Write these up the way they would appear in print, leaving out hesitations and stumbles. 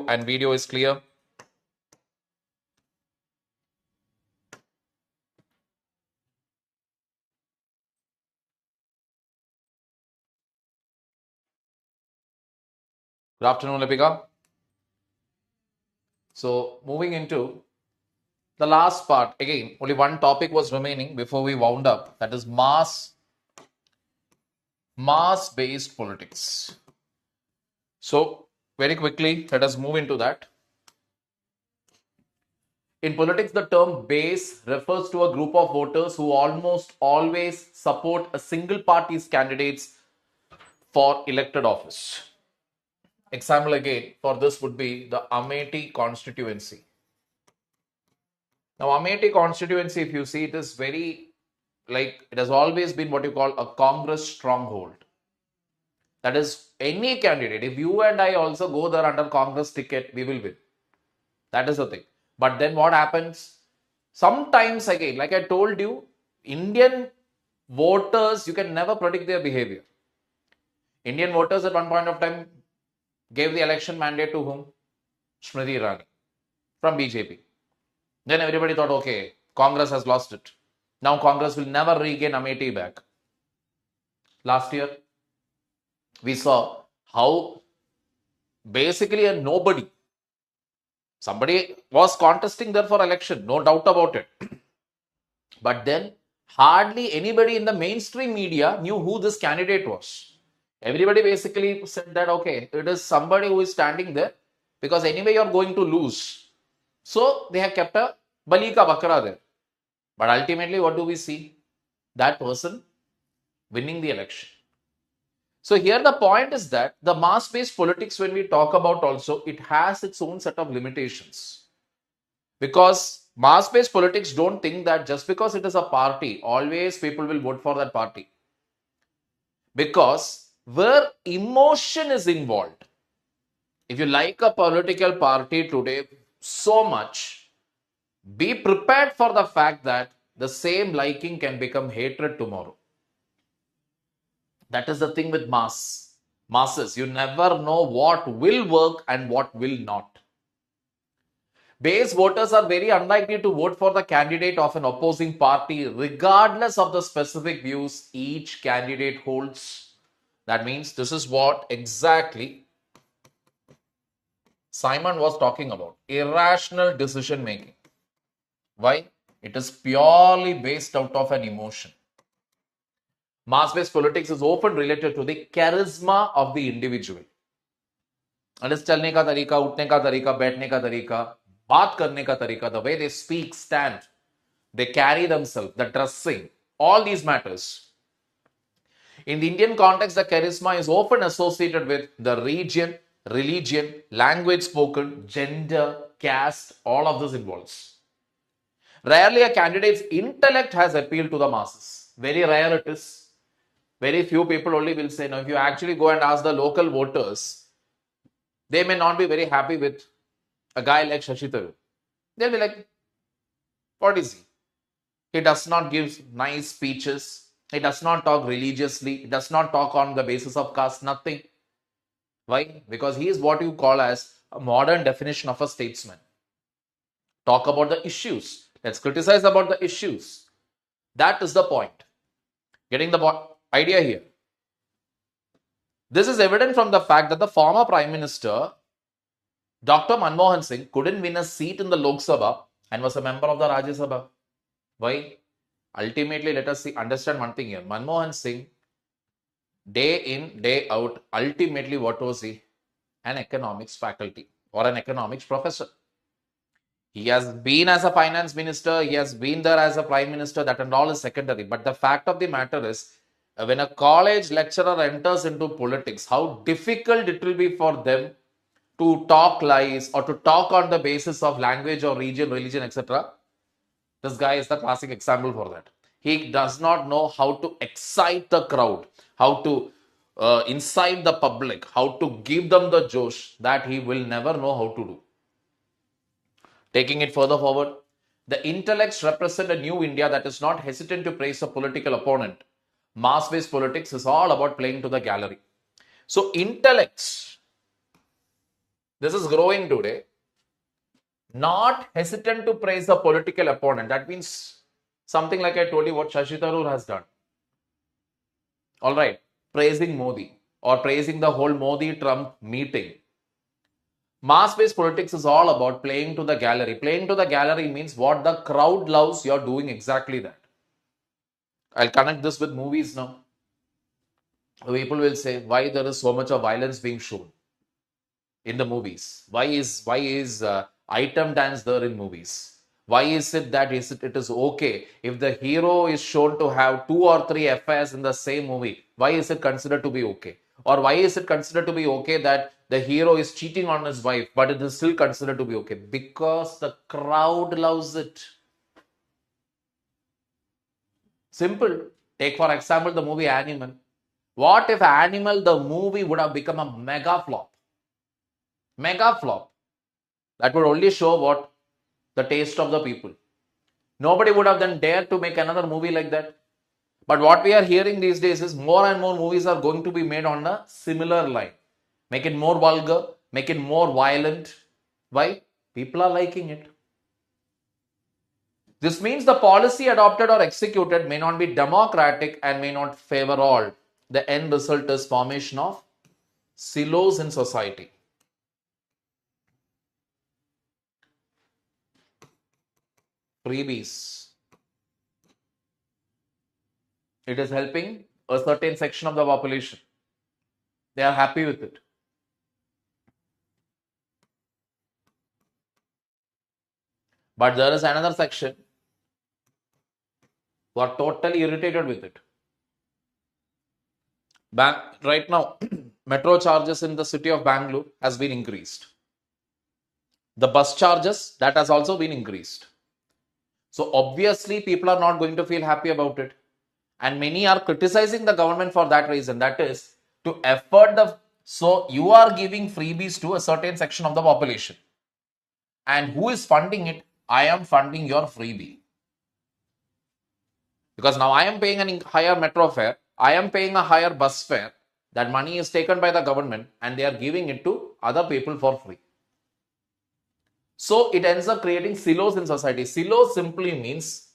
and video is clear. Good afternoon, Lipika. So moving into the last part, again, only one topic was remaining before we wound up. That is mass-based politics. So very quickly, let us move into that. In politics, the term base refers to a group of voters who almost always support a single party's candidates for elected office. Example again for this would be the Amethi constituency. Now, Amethi constituency, if you see, it is very, like, it has always been what you call a Congress stronghold. That is, any candidate, if you and I also go there under Congress ticket, we will win. That is the thing. But then what happens? Sometimes, again, like I told you, Indian voters, you can never predict their behavior. Indian voters at one point of time gave the election mandate to whom? Smriti Irani from BJP. Then everybody thought, okay, Congress has lost it. Now Congress will never regain Amethi back. Last year, we saw how basically a nobody, somebody was contesting there for election, no doubt about it. But then hardly anybody in the mainstream media knew who this candidate was. Everybody basically said that, okay, it is somebody who is standing there because anyway you're going to lose. So they have kept a Balika Bakra there. But ultimately, what do we see? That person winning the election. So here the point is that the mass-based politics, when we talk about also, it has its own set of limitations. Because mass-based politics don't think that just because it is a party, always people will vote for that party. Because where emotion is involved, if you like a political party today so much, be prepared for the fact that the same liking can become hatred tomorrow. That is the thing with masses. You never know what will work and what will not. Base voters are very unlikely to vote for the candidate of an opposing party regardless of the specific views each candidate holds. That means this is what exactly Simon was talking about. Irrational decision making. Why? It is purely based out of an emotion. Mass-based politics is often related to the charisma of the individual. And it's चलने का तरीका, उठने का तरीका, बैठने का तरीका, बात करने का तरीका, the way they speak, stand, they carry themselves, the dressing, all these matters. In the Indian context, the charisma is often associated with the region, religion, language spoken, gender, caste, all of this involves. Rarely a candidate's intellect has appealed to the masses. Very rare it is. Very few people only will say, no, if you actually go and ask the local voters, they may not be very happy with a guy like Shashi Tharoor. They'll be like, what is he? He does not give nice speeches. He does not talk religiously. He does not talk on the basis of caste, nothing. Why? Because he is what you call as a modern definition of a statesman. Talk about the issues. Let's criticize about the issues. That is the point. Getting the idea here. This is evident from the fact that the former Prime Minister, Dr. Manmohan Singh, couldn't win a seat in the Lok Sabha and was a member of the Rajya Sabha. Why? Ultimately, let us understand one thing here. Manmohan Singh, day in, day out, ultimately what was he? An economics faculty or an economics professor. He has been as a finance minister, he has been there as a prime minister, that and all is secondary. But the fact of the matter is, when a college lecturer enters into politics, how difficult it will be for them to talk lies or to talk on the basis of language or region, religion, etc. This guy is the classic example for that. He does not know how to excite the crowd, how to incite the public, how to give them the josh that he will never know how to do. Taking it further forward, the intellects represent a new India that is not hesitant to praise a political opponent. Mass-based politics is all about playing to the gallery. So intellects This is growing today. Not hesitant to praise a political opponent. That means something like I told you what Shashi Tharoor has done. All right, praising Modi or praising the whole Modi Trump meeting. Mass based politics is all about playing to the gallery. Playing to the gallery means what the crowd loves, you're doing exactly that. I'll connect this with movies now. People will say why there is so much of violence being shown in the movies. Why is item dance there in movies? Why is it that it is okay if the hero is shown to have two or three affairs in the same movie? Why is it considered to be okay? Or why is it considered to be okay that the hero is cheating on his wife, but it is still considered to be okay? Because the crowd loves it. Simple. Take for example the movie Animal. What if Animal, the movie, would have become a mega flop? Mega flop. That would only show what the taste of the people. Nobody would have then dared to make another movie like that. But what we are hearing these days is more and more movies are going to be made on a similar line. Make it more vulgar, make it more violent. Why? People are liking it. This means the policy adopted or executed may not be democratic and may not favor all. The end result is formation of silos in society. Freebies. It is helping a certain section of the population. They are happy with it. But there is another section who are totally irritated with it. Right now, metro charges in the city of Bangalore has been increased. The bus charges, that has also been increased. So obviously, people are not going to feel happy about it. And many are criticizing the government for that reason. That is to afford the. So you are giving freebies to a certain section of the population. And who is funding it? I am funding your freebie. Because now I am paying a higher metro fare, I am paying a higher bus fare. That money is taken by the government and they are giving it to other people for free. So it ends up creating silos in society. Silos simply means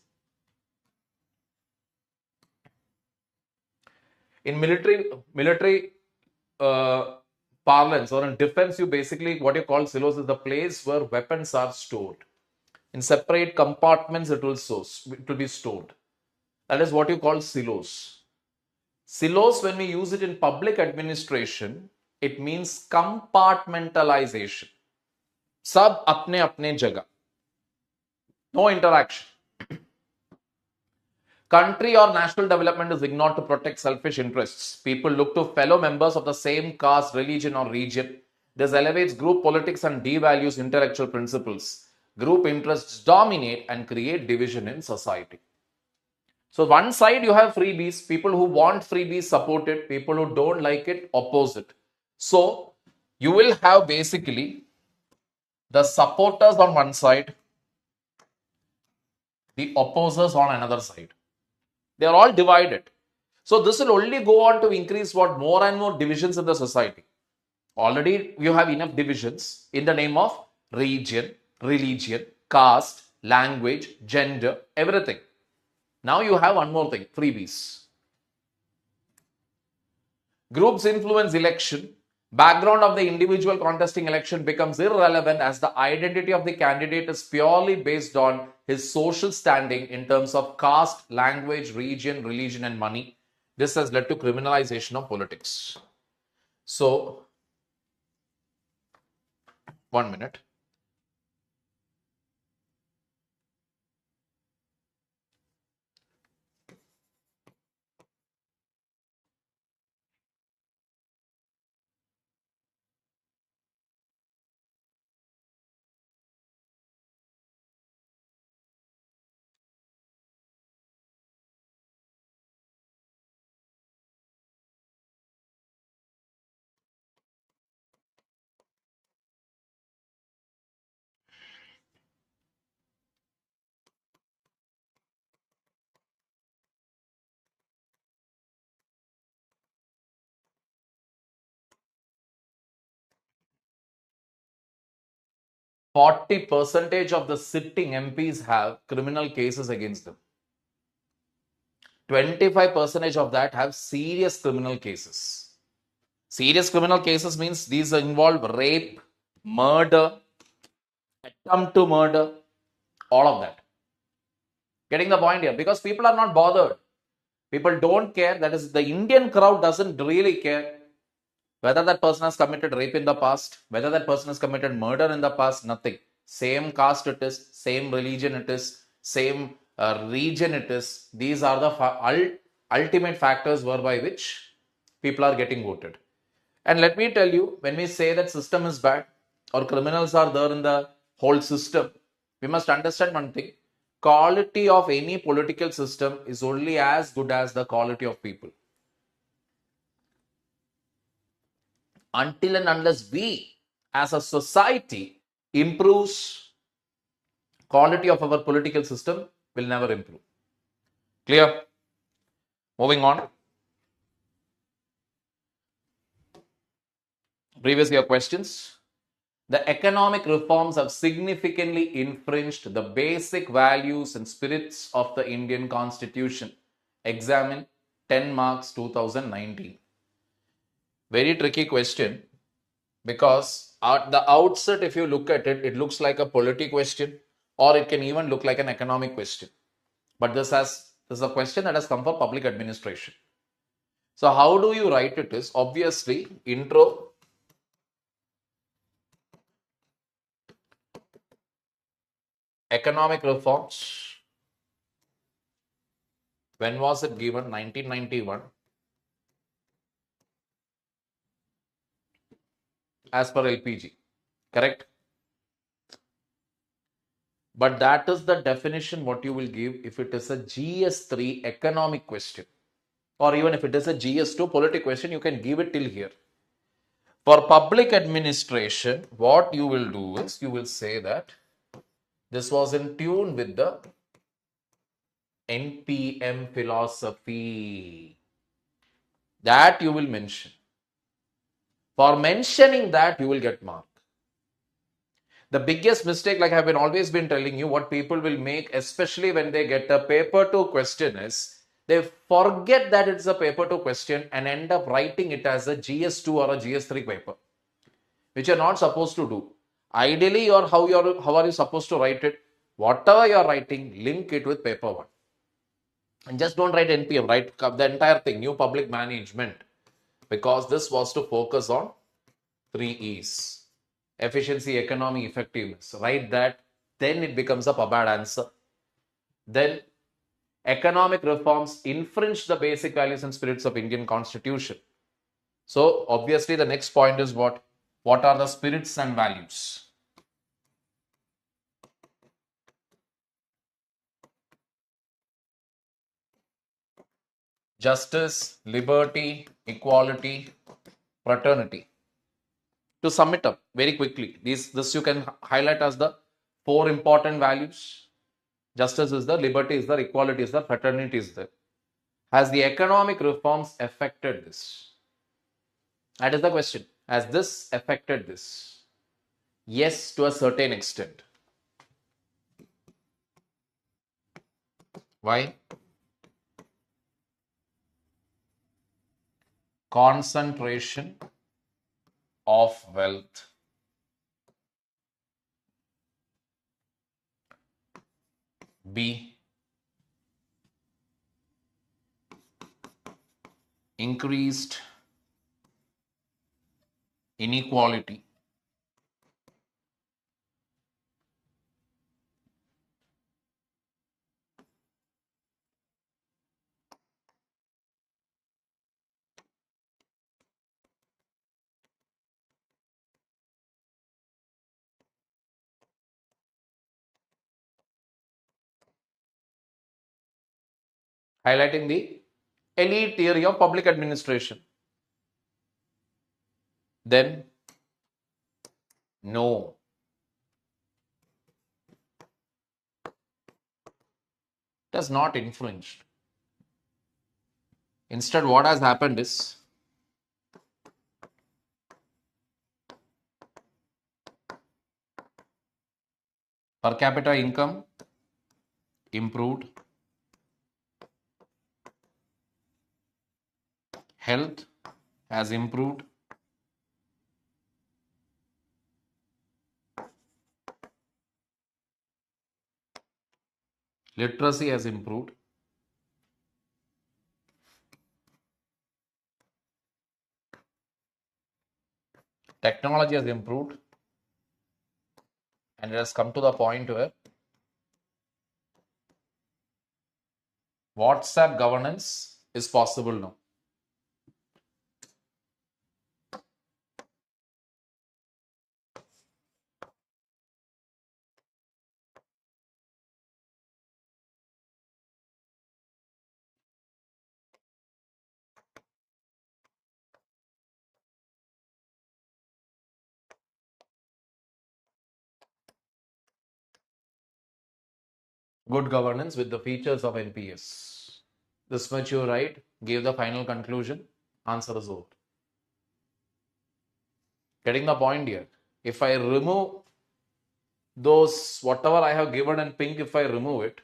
in military parlance or in defense, you basically what you call silos is the place where weapons are stored. In separate compartments, it will be stored. That is what you call silos. Silos, when we use it in public administration, it means compartmentalization. Sab apne apne jagah. No interaction. Country or national development is ignored to protect selfish interests. People look to fellow members of the same caste, religion, or region. This elevates group politics and devalues intellectual principles. Group interests dominate and create division in society. So one side you have freebies, people who want freebies support it, people who don't like it oppose it. So you will have basically the supporters on one side, the opposers on another side. They are all divided. So this will only go on to increase what more and more divisions in the society. Already you have enough divisions in the name of region, religion, caste, language, gender, everything. Now you have one more thing, freebies. Groups influence election. Background of the individual contesting election becomes irrelevant as the identity of the candidate is purely based on his social standing in terms of caste, language, region, religion, and money. This has led to criminalization of politics. So, 1 minute. 40% of the sitting MPs have criminal cases against them. 25% of that have serious criminal cases. Serious criminal cases means these involve rape, murder, attempt to murder, all of that. Getting the point here? Because people are not bothered. People don't care. That is, the Indian crowd doesn't really care whether that person has committed rape in the past, whether that person has committed murder in the past, nothing. Same caste it is, same religion it is, same region it is. These are the ultimate factors whereby which people are getting voted. And let me tell you, when we say that system is bad or criminals are there in the whole system, we must understand one thing. Quality of any political system is only as good as the quality of people. Until and unless we as a society improves quality of our political system, will never improve. Clear? Moving on. Previous year questions. The economic reforms have significantly infringed the basic values and spirits of the Indian Constitution. Examine 10 marks 2019. Very tricky question, because at the outset, if you look at it, it looks like a polity question, or it can even look like an economic question. But this is a question that has come for public administration. So how do you write it is, obviously, intro, economic reforms. When was it given? 1991. As per LPG. Correct? But that is the definition what you will give if it is a GS3 economic question. Or even if it is a GS2 political question, you can give it till here. For public administration, what you will do is, you will say that this was in tune with the NPM philosophy. That you will mention. For mentioning that, you will get mark. The biggest mistake, like I've always been telling you, what people will make, especially when they get a paper 2 question, is they forget that it's a paper 2 question and end up writing it as a GS2 or a GS3 paper, which you're not supposed to do. Ideally, how are you supposed to write it? Whatever you're writing, link it with paper 1. And just don't write NPM, write the entire thing, new public management, because this was to focus on 3 E's. Efficiency, economy, effectiveness. Write that, then it becomes a bad answer. Then economic reforms infringe the basic values and spirits of Indian Constitution. So obviously the next point is what? What are the spirits and values? Justice, liberty, equality, fraternity. To sum it up very quickly, this you can highlight as the 4 important values. Justice is there, liberty is there, equality is there, fraternity is there. Has the economic reforms affected this? That is the question. Has this affected this? Yes, to a certain extent. Why? Concentration of wealth. B. Increased inequality. Highlighting the elite theory of public administration. Then, no. It has not infringed. Instead, what has happened is, Per capita income improved. Health has improved. Literacy has improved. Technology has improved. And it has come to the point where WhatsApp governance is possible now. Good governance with the features of NPS. This much you write, give the final conclusion, answer is over. Getting the point here. If I remove those, whatever I have given in pink, if I remove it,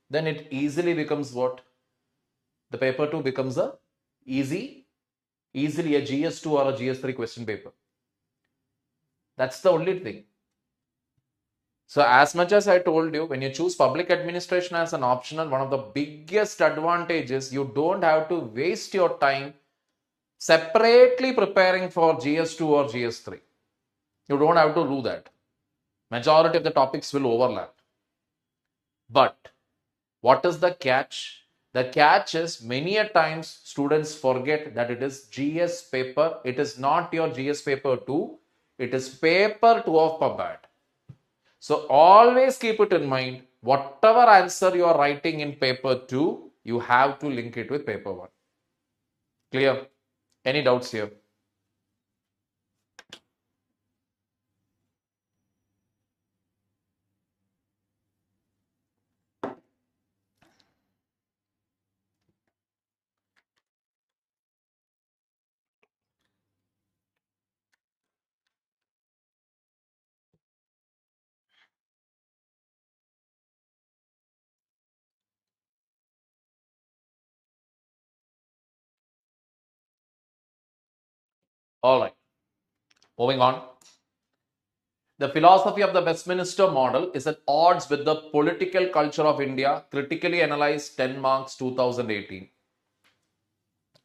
then it easily becomes what? The paper 2 becomes easily a GS2 or a GS3 question paper. That's the only thing. So as much as I told you, when you choose public administration as an optional, one of the biggest advantages, you don't have to waste your time separately preparing for GS2 or GS3. You don't have to do that. Majority of the topics will overlap. But what is the catch? The catch is many a times students forget that it is GS paper. It is not your GS paper 2. It is paper 2 of PubAd. So always keep it in mind, whatever answer you are writing in paper 2, you have to link it with paper 1. Clear? Any doubts here? All right. Moving on. The philosophy of the Westminster model is at odds with the political culture of India. Critically analyzed 10 marks 2018.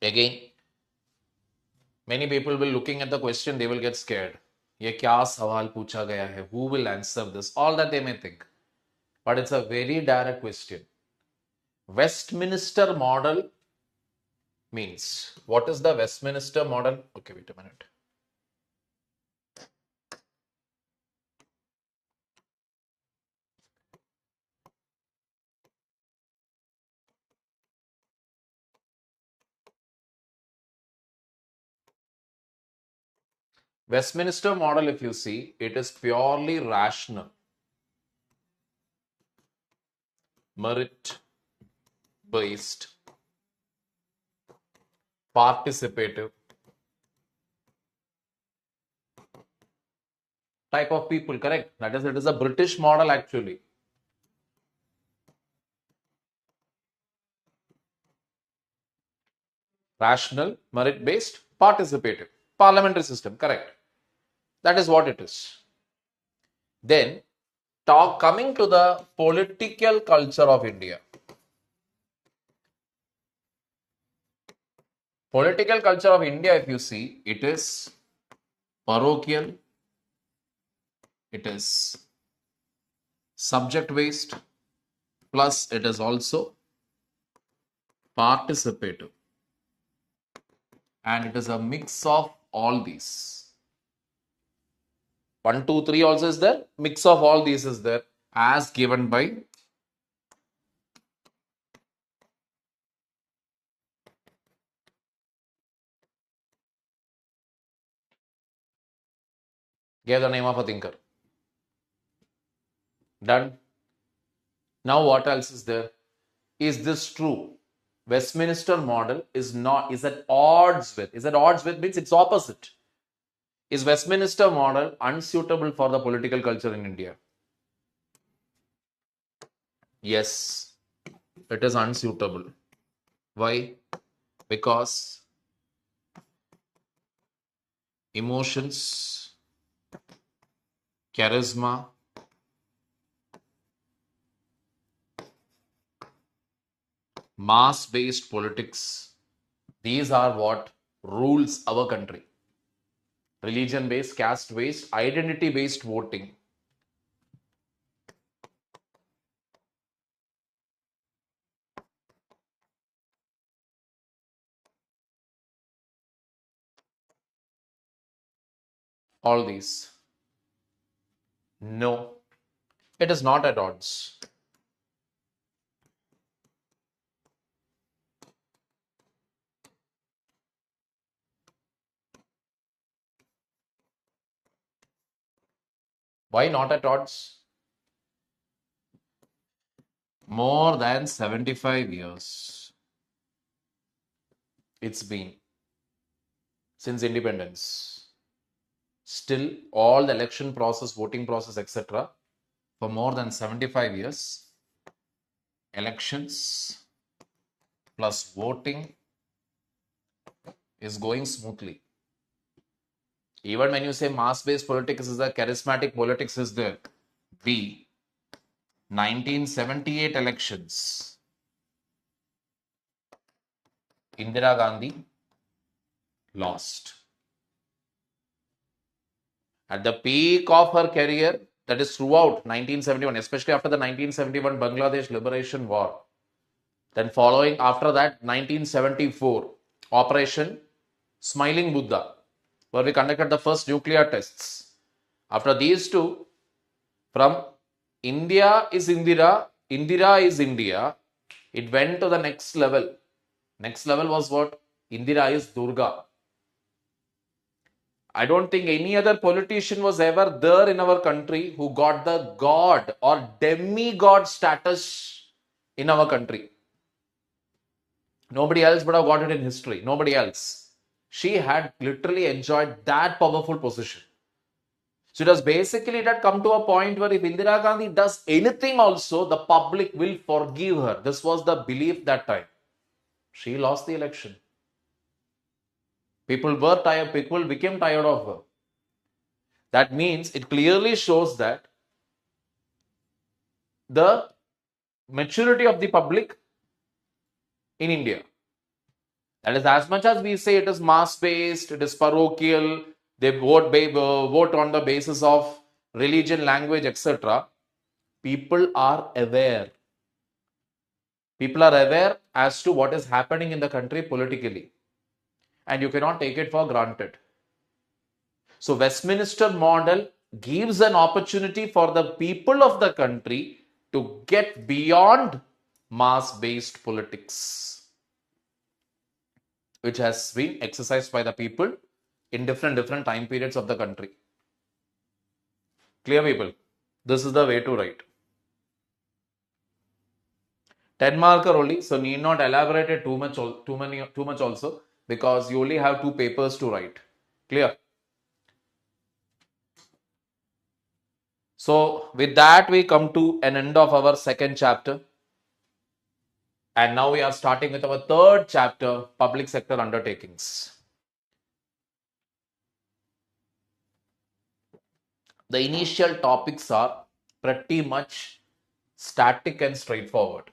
Again, many people will looking at the question, they will get scared. ये क्या सवाल पूछा गया है? Who will answer this? All that they may think. But it's a very direct question. Westminster model means, what is the Westminster model? Okay, wait a minute. Westminster model, if you see, it is purely rational, merit based, participative type of people, correct? That is, it is a British model actually. Rational, merit based, participative, parliamentary system, correct? That is what it is. Then, coming to the political culture of India. Political culture of India, if you see, it is parochial, it is subject based, plus it is also participative, and it is a mix of all these. 1, 2, 3 also is there, mix of all these is there, as given by gave the name of a thinker. Done. Now what else is there? Is this true? Westminster model is at odds with. Is at odds with means it's opposite. Is Westminster model unsuitable for the political culture in India? Yes, it is unsuitable. Why? Because emotions, charisma, mass based politics, these are what rules our country. Religion based, caste based, identity based voting. All these. No, it is not at odds. Why not at odds? More than 75 years it's been since independence. Still, all the election process, voting process, etc., for more than 75 years, elections plus voting is going smoothly. Even when you say mass-based politics is there, charismatic politics is there. B, 1978 elections, Indira Gandhi lost. At the peak of her career, that is throughout 1971, especially after the 1971 Bangladesh Liberation War. Then following after that, 1974, Operation Smiling Buddha, where we conducted the first nuclear tests. After these two, from India is Indira, Indira is India, it went to the next level. Next level was what? Indira is Durga. I don't think any other politician was ever there in our country who got the god or demigod status in our country. Nobody else would have got it in history. Nobody else. She had literally enjoyed that powerful position. So it was basically it had come to a point where if Indira Gandhi does anything also, the public will forgive her. This was the belief that time. She lost the election. People were tired, people became tired of her. That means it clearly shows that the maturity of the public in India. That is, as much as we say it is mass based, it is parochial, they vote on the basis of religion, language, etc. People are aware. People are aware as to what is happening in the country politically. And you cannot take it for granted. So, Westminster model gives an opportunity for the people of the country to get beyond mass based politics, which has been exercised by the people in different time periods of the country. Clear, people? This is the way to write. 10 marker only, so need not elaborate it too much also, because you only have 2 papers to write. Clear? So with that we come to an end of our second chapter. And now we are starting with our third chapter, public sector undertakings. The initial topics are pretty much static and straightforward.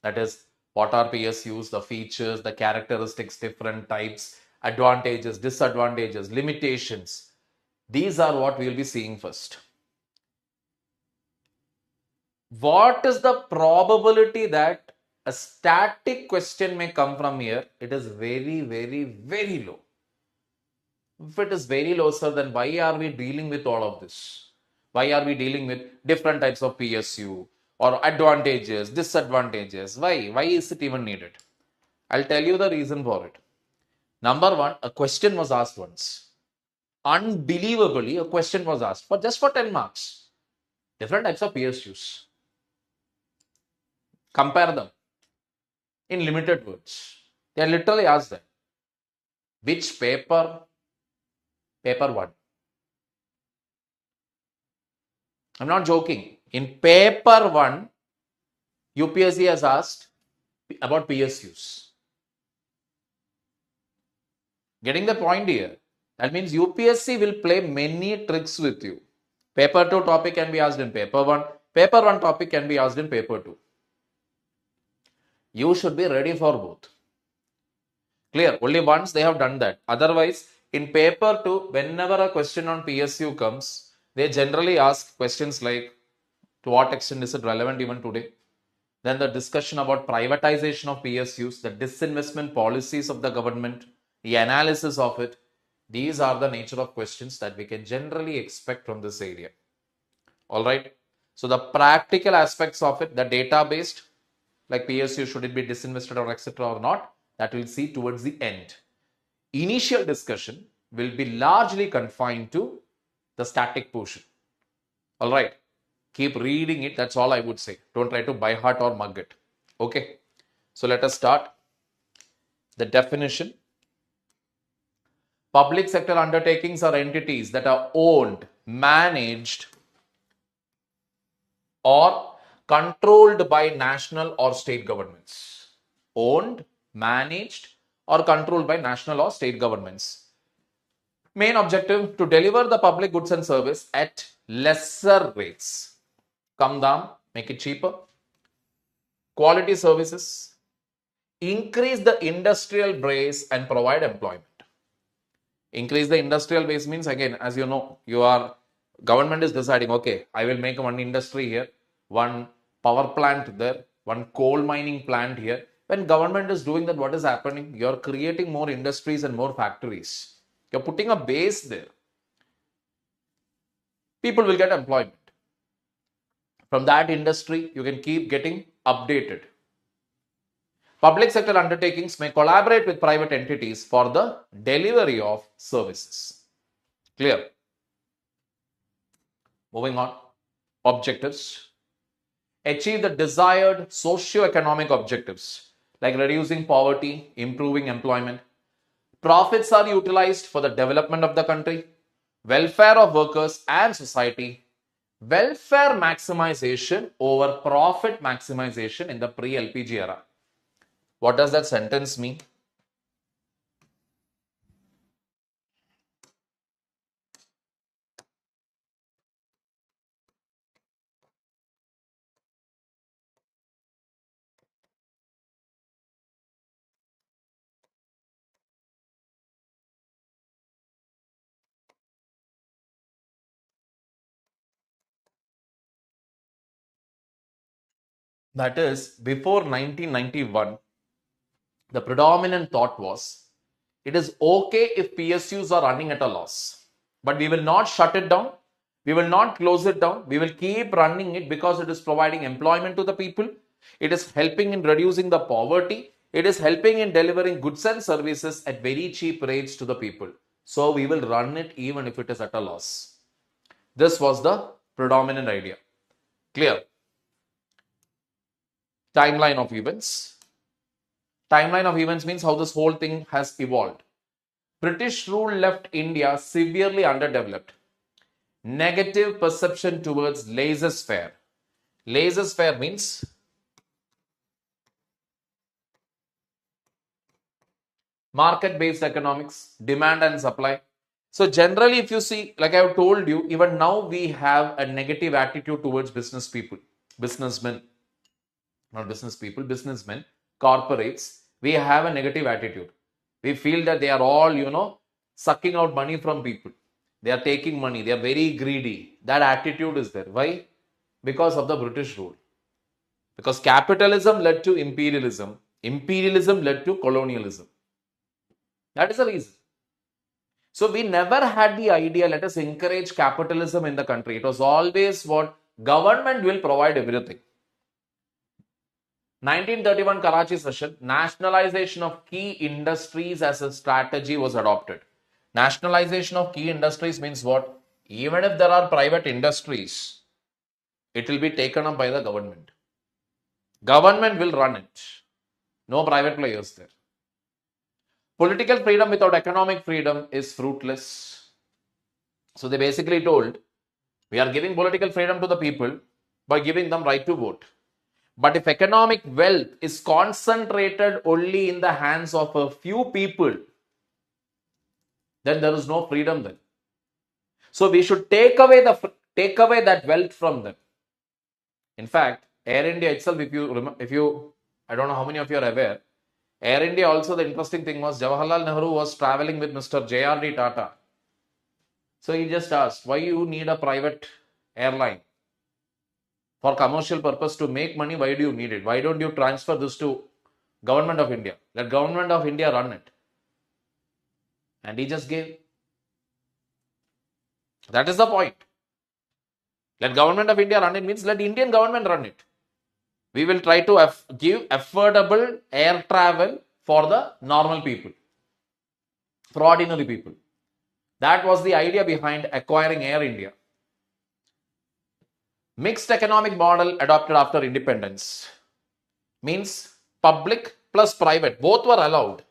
That is, what are PSUs, the features, the characteristics, different types, advantages, disadvantages, limitations. These are what we will be seeing first. What is the probability that a static question may come from here? It is very, very, very low. If it is very low, sir, then why are we dealing with all of this? Why are we dealing with different types of PSU or advantages, disadvantages? Why? Why is it even needed? I'll tell you the reason for it. Number one, a question was asked once. Unbelievably, a question was asked for just for 10 marks. Different types of PSUs. Compare them in limited words. They are literally asked that. Which paper? Paper 1. I'm not joking. In paper 1, UPSC has asked about PSUs. Getting the point here? That means UPSC will play many tricks with you. Paper 2 topic can be asked in paper 1. Paper 1 topic can be asked in paper 2. You should be ready for both. Clear? Only once they have done that. Otherwise, in paper 2, whenever a question on PSU comes, they generally ask questions like, to what extent is it relevant even today? Then the discussion about privatization of PSUs, the disinvestment policies of the government, the analysis of it. These are the nature of questions that we can generally expect from this area. All right. So the practical aspects of it, the data based, like PSU, should it be disinvested or etc. or not, that we'll see towards the end. Initial discussion will be largely confined to the static portion. All right. Keep reading it. That's all I would say. Don't try to by heart or mug it. Okay. So let us start. The definition. Public sector undertakings are entities that are owned, managed, or controlled by national or state governments. Owned, managed, or controlled by national or state governments. Main objective, to deliver the public goods and service at lesser rates. Come down, make it cheaper. Quality services. Increase the industrial base and provide employment. Increase the industrial base means, again, as you know, government is deciding, okay, I will make one industry here, one power plant there, one coal mining plant here. When government is doing that, what is happening? You're creating more industries and more factories. You're putting a base there. People will get employment. From that industry, you can keep getting updated. Public sector undertakings may collaborate with private entities for the delivery of services. Clear? Moving on. Objectives. Achieve the desired socio-economic objectives like reducing poverty, improving employment. Profits are utilized for the development of the country, welfare of workers and society, welfare maximization over profit maximization in the pre-LPG era. What does that sentence mean? That is, before 1991, the predominant thought was, it is okay if PSUs are running at a loss, but we will not shut it down. We will not close it down. We will keep running it because it is providing employment to the people. It is helping in reducing the poverty. It is helping in delivering goods and services at very cheap rates to the people. So we will run it even if it is at a loss. This was the predominant idea. Clear? Timeline of events. Timeline of events means how this whole thing has evolved. British rule left India severely underdeveloped. Negative perception towards laissez-faire. Laissez-faire means market-based economics, demand and supply. So generally, if you see, like I have told you, even now we have a negative attitude towards business people, businessmen, not business people, businessmen, corporates. We have a negative attitude. We feel that they are all, sucking out money from people. They are taking money. They are very greedy. That attitude is there. Why? Because of the British rule. Because capitalism led to imperialism. Imperialism led to colonialism. That is the reason. So we never had the idea, let us encourage capitalism in the country. It was always what government will provide everything. 1931 Karachi session, nationalization of key industries as a strategy was adopted. Nationalization of key industries means what? Even if there are private industries, it will be taken up by the government. Government will run it. No private players there. Political freedom without economic freedom is fruitless. So they basically told, we are giving political freedom to the people by giving them right to vote. But if economic wealth is concentrated only in the hands of a few people, then there is no freedom then. So we should take away that wealth from them. In fact, Air India itself, I don't know how many of you are aware, Air India also, the interesting thing was Jawaharlal Nehru was traveling with Mr. J.R.D. Tata. So he just asked, why you need a private airline? For commercial purpose to make money, why do you need it? Why don't you transfer this to Government of India? Let Government of India run it. And he just gave. That is the point. Let Government of India run it means let Indian government run it. We will try to give affordable air travel for the normal people, for ordinary people. That was the idea behind acquiring Air India. Mixed economic model adopted after independence means public plus private, both were allowed.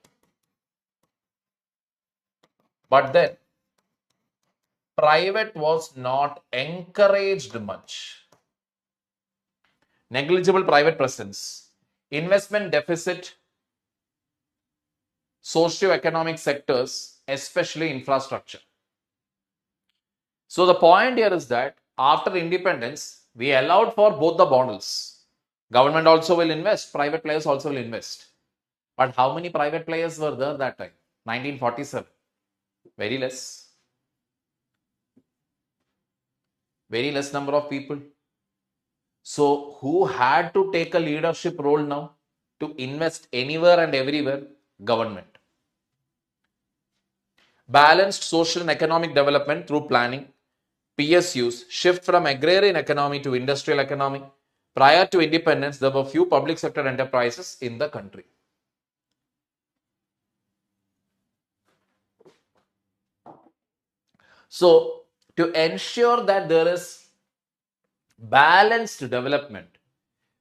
But then private was not encouraged much. Negligible private presence, investment deficit, socio-economic sectors, especially infrastructure. So the point here is that after independence, we allowed for both the models. Government also will invest, private players also will invest. But how many private players were there that time? 1947. Very less. Very less number of people. So who had to take a leadership role now to invest anywhere and everywhere? Government. Balanced social and economic development through planning. PSUs shift from agrarian economy to industrial economy. Prior to independence, there were few public sector enterprises in the country. So, to ensure that there is balanced development,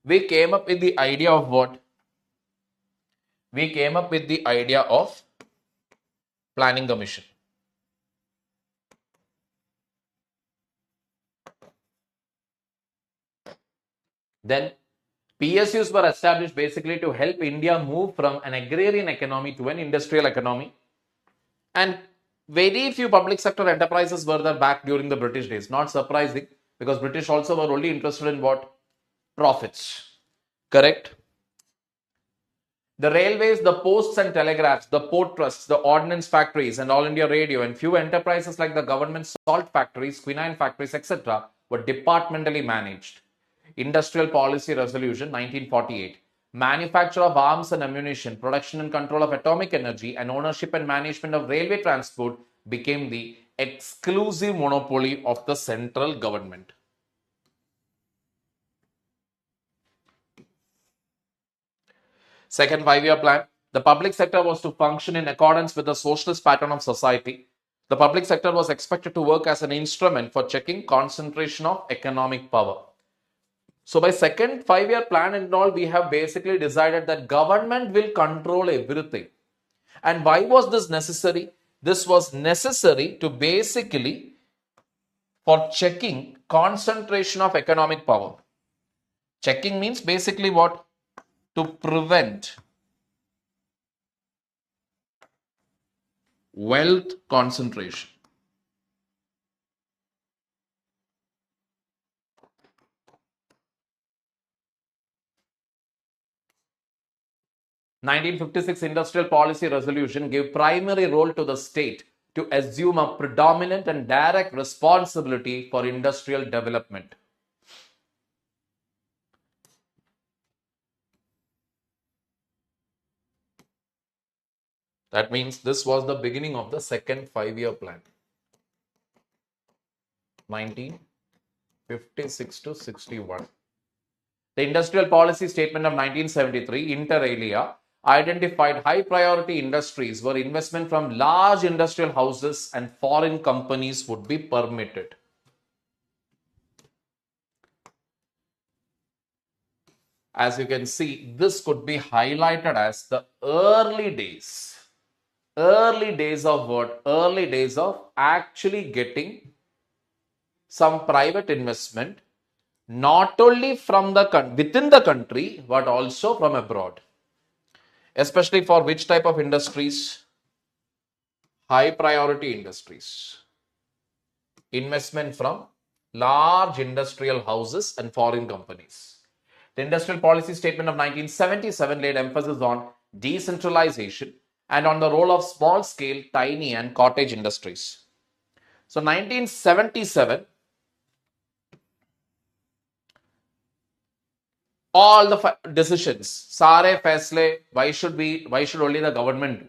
we came up with the idea of what? We came up with the idea of Planning Commission. Then PSUs were established basically to help India move from an agrarian economy to an industrial economy. And very few public sector enterprises were there back during the British days. Not surprising, because British also were only interested in what? Profits. Correct? The railways, the posts and telegraphs, the port trusts, the ordnance factories and All India Radio and few enterprises like the government salt factories, quinine factories, etc. were departmentally managed. Industrial Policy Resolution 1948. Manufacture of arms and ammunition, production and control of atomic energy, and ownership and management of railway transport became the exclusive monopoly of the central government. Second 5-year plan. The public sector was to function in accordance with the socialist pattern of society. The public sector was expected to work as an instrument for checking concentration of economic power. So by second 5-year plan and all, we have basically decided that government will control everything. And why was this necessary? This was necessary to basically for checking concentration of economic power. Checking means basically what? To prevent wealth concentration. The 1956 Industrial Policy Resolution gave primary role to the state to assume a predominant and direct responsibility for industrial development. That means this was the beginning of the second 5-year plan. 1956 to 61. The Industrial Policy Statement of 1973, inter alia, identified high priority industries where investment from large industrial houses and foreign companies would be permitted. As you can see, this could be highlighted as the early days. Early days of what? Early days of actually getting some private investment not only from the within the country but also from abroad, especially for which type of industries? High priority industries. Investment from large industrial houses and foreign companies. The Industrial Policy Statement of 1977 laid emphasis on decentralization and on the role of small scale, tiny, and cottage industries. So, 1977, all the decisions, sare faisle, why should only the government do?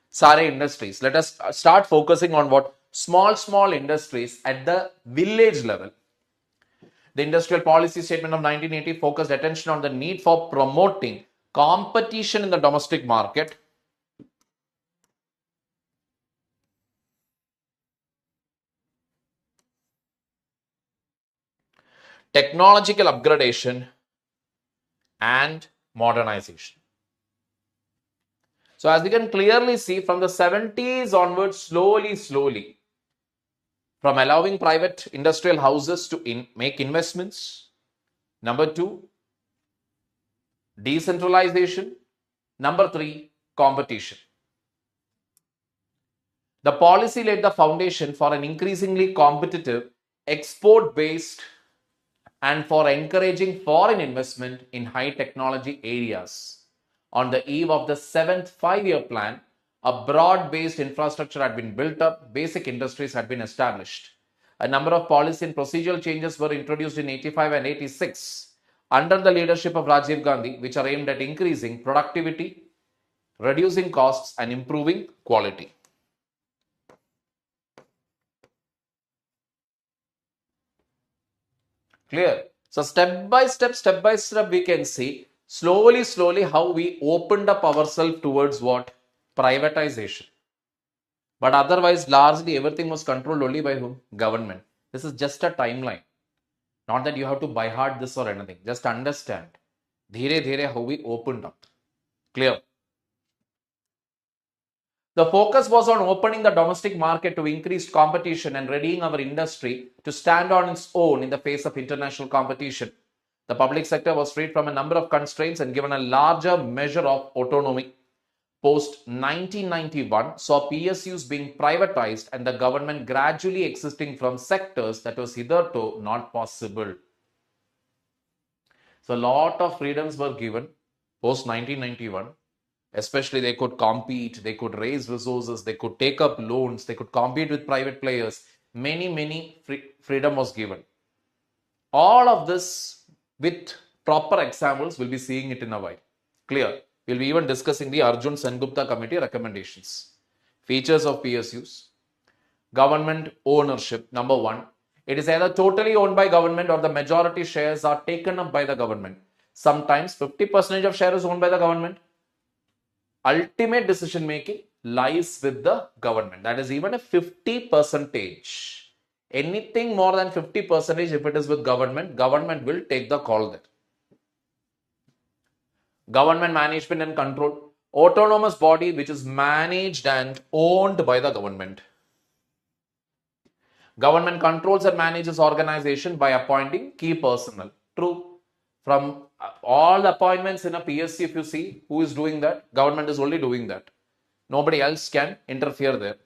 Sare industries. Let us start focusing on what small industries at the village level. The Industrial Policy Statement of 1980 focused attention on the need for promoting competition in the domestic market, technological upgradation, and modernization. So, as you can clearly see, from the 70s onwards, slowly, from allowing private industrial houses to make investments. Number two, decentralization. Number three, competition. The policy laid the foundation for an increasingly competitive, export based, and for encouraging foreign investment in high technology areas. On the eve of the seventh 5-year plan, a broad based infrastructure had been built up, basic industries had been established. A number of policy and procedural changes were introduced in 85 and 86 under the leadership of Rajiv Gandhi, which are aimed at increasing productivity, reducing costs, and improving quality. Clear? So step by step, we can see slowly how we opened up ourselves towards what? Privatization. But otherwise, largely everything was controlled only by whom? Government. This is just a timeline. Not that you have to buy hard this or anything. Just understand. Dheere how we opened up. Clear? The focus was on opening the domestic market to increased competition and readying our industry to stand on its own in the face of international competition. The public sector was freed from a number of constraints and given a larger measure of autonomy. Post 1991 saw PSUs being privatized and the government gradually existing from sectors that was hitherto not possible. So, a lot of freedoms were given post 1991. Especially, they could compete, they could raise resources, they could take up loans, they could compete with private players. Many freedom was given. All of this with proper examples, we'll be seeing it in a while. Clear? We'll be even discussing the Arjun Sengupta Committee recommendations. Features of PSUs. Government ownership. Number one, it is either totally owned by government or the majority shares are taken up by the government. Sometimes 50% of share is owned by the government. Ultimate decision making lies with the government. That is even a 50 percentage. Anything more than 50 percentage, if it is with government, government will take the call there. Government management and control. Autonomous body which is managed and owned by the government. Government controls and manages organization by appointing key personnel. True. From all the appointments in a PSC, if you see, who is doing that? Government is only doing that. Nobody else can interfere there.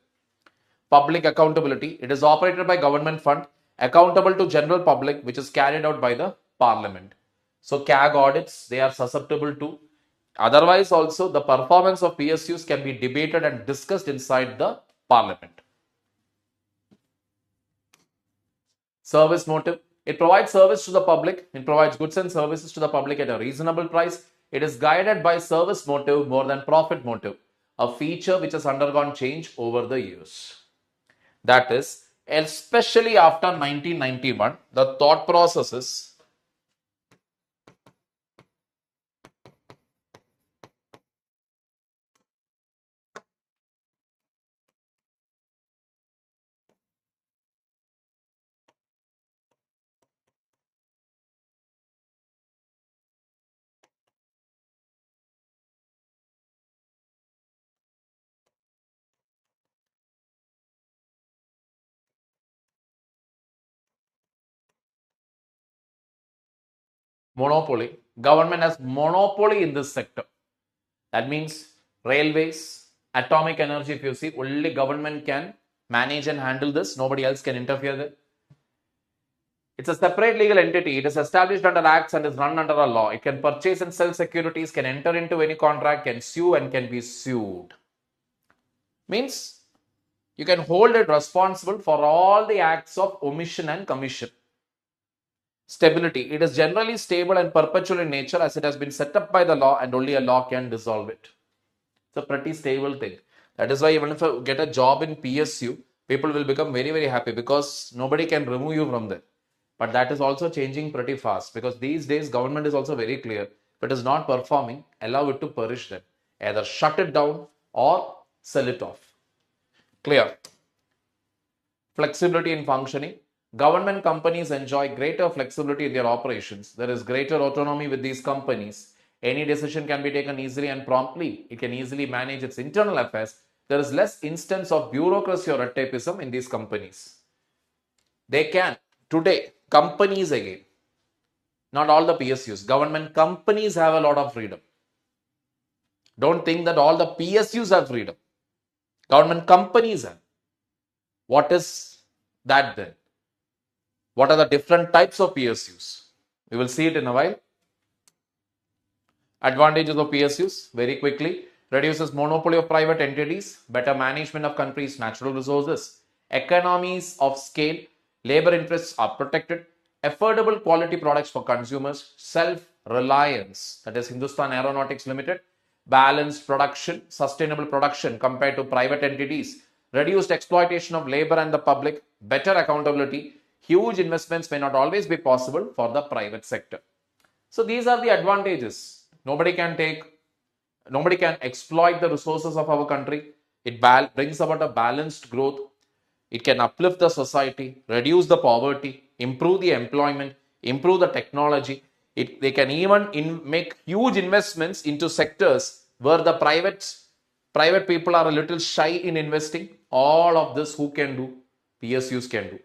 Public accountability. It is operated by government fund, accountable to general public, which is carried out by the parliament. So CAG audits, they are susceptible to. Otherwise also, the performance of PSUs can be debated and discussed inside the parliament. Service motive. It provides service to the public. It provides goods and services to the public at a reasonable price. It is guided by service motive more than profit motive, a feature which has undergone change over the years. That is, especially after 1991, the thought processes Monopoly. Government has monopoly in this sector. That means railways, atomic energy, if you see, only government can manage and handle this. Nobody else can interfere there. It's a separate legal entity. It is established under acts and is run under a law. It can purchase and sell securities, can enter into any contract, can sue and can be sued. Means you can hold it responsible for all the acts of omission and commission. Stability. It is generally stable and perpetual in nature as it has been set up by the law and only a law can dissolve it. It's a pretty stable thing. That is why even if you get a job in PSU, people will become very, very happy because nobody can remove you from there. But that is also changing pretty fast because these days government is also very clear. If it is not performing, allow it to perish then. Either shut it down or sell it off. Clear. Flexibility in functioning. Government companies enjoy greater flexibility in their operations. There is greater autonomy with these companies. Any decision can be taken easily and promptly. It can easily manage its internal affairs. There is less instance of bureaucracy or red tapeism in these companies. They can. Today, companies again, not all the PSUs, government companies have a lot of freedom. Don't think that all the PSUs have freedom. Government companies have. What is that then? What are the different types of PSUs? We will see it in a while. Advantages of PSUs, very quickly. Reduces monopoly of private entities, better management of countries' natural resources, economies of scale, labor interests are protected, affordable quality products for consumers, self-reliance, that is Hindustan Aeronautics Limited, balanced production, sustainable production compared to private entities, reduced exploitation of labor and the public, better accountability, huge investments may not always be possible for the private sector. So these are the advantages. Nobody can exploit the resources of our country. It brings about a balanced growth. It can uplift the society, reduce the poverty, improve the employment, improve the technology. They can even make huge investments into sectors where the private people are a little shy in investing. All of this who can do? PSUs can do.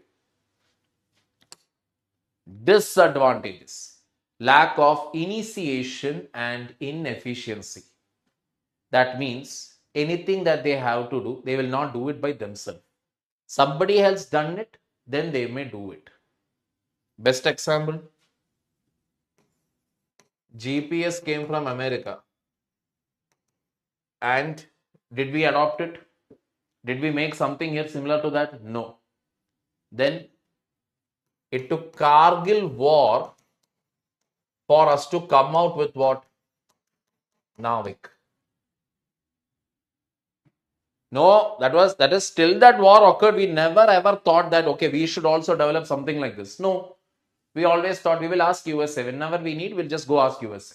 Disadvantages: lack of initiation and inefficiency. That means anything that they have to do, they will not do it by themselves. Somebody else done it, then they may do it. Best example, GPS came from America. And did we adopt it? Did we make something here similar to that? No. Then it took Kargil war for us to come out with what? Navik. No, that is still that war occurred. We never ever thought that, okay, we should also develop something like this. No, we always thought we will ask USA. Whenever we need, we'll just go ask USA.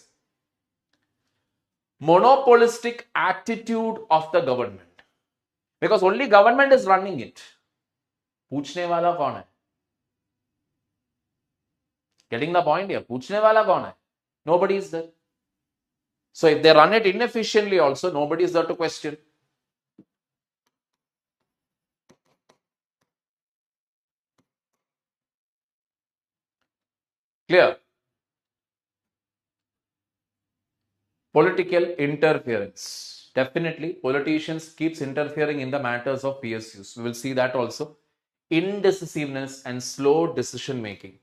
Monopolistic attitude of the government. Because only government is running it. पूछने वाला कौन है? Getting the point here. पूछने वाला कौन है? Nobody is there. So if they run it inefficiently also, nobody is there to question. Clear? Political interference. Definitely, politicians keeps interfering in the matters of PSUs. We will see that also. Indecisiveness and slow decision making.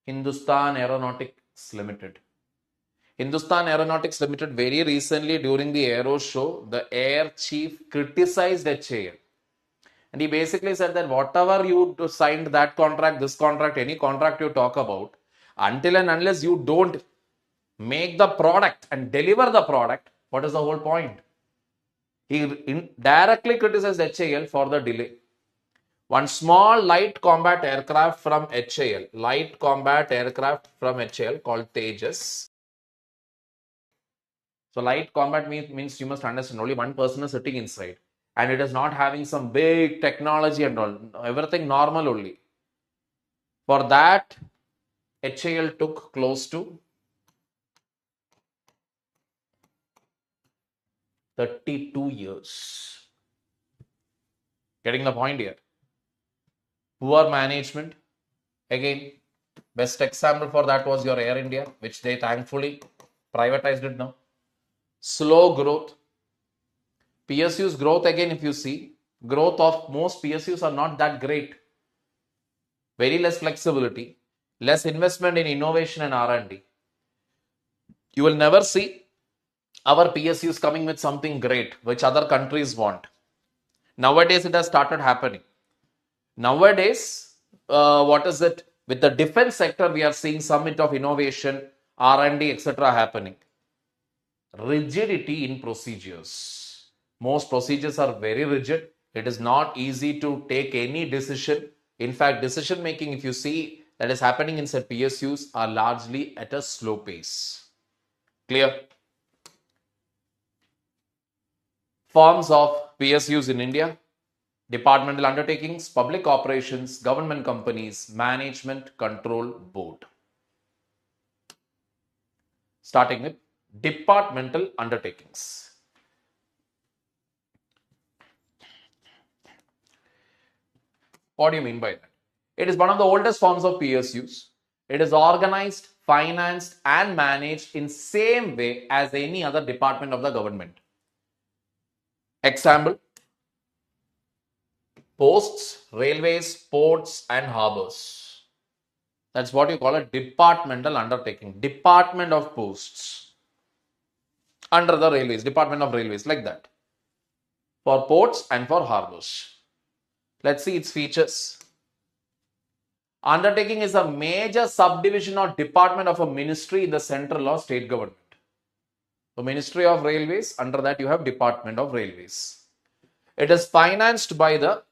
Hindustan Aeronautics Limited. Hindustan Aeronautics Limited, very recently during the Aero Show, the air chief criticized HAL. And he basically said that whatever you signed that contract, this contract, any contract you talk about, until and unless you don't make the product and deliver the product, what is the whole point? He directly criticized HAL for the delay. One small light combat aircraft from HAL, called Tejas. So light combat means you must understand only one person is sitting inside. And it is not having some big technology and all. Everything normal only. For that, HAL took close to 32 years. Getting the point here. Poor management. Again, Best example for that was your Air India, which they thankfully privatized it now. Slow growth. PSU's growth, again, if you see, growth of most PSUs are not that great. Very less flexibility, less investment in innovation and R&D. You will never see our PSUs coming with something great, which other countries want. Nowadays, it has started happening. Nowadays, what is it? With the defense sector, we are seeing some bit of innovation, R&D, etc. happening. Rigidity in procedures. Most procedures are very rigid. It is not easy to take any decision. In fact, decision making, if you see that is happening inside PSUs, are largely at a slow pace. Clear? Forms of PSUs in India: departmental undertakings, public operations, government companies, management control board. Starting with departmental undertakings. What do you mean by that? It is one of the oldest forms of PSUs. It is organized, financed, and managed in same way as any other department of the government. Example: posts, railways, ports, and harbors. That's what you call a departmental undertaking. Department of Posts under the railways, Department of Railways, like that. For ports and for harbors. Let's see its features. Undertaking is a major subdivision or department of a ministry in the central or state government. The Ministry of Railways, under that you have Department of Railways. It is financed by the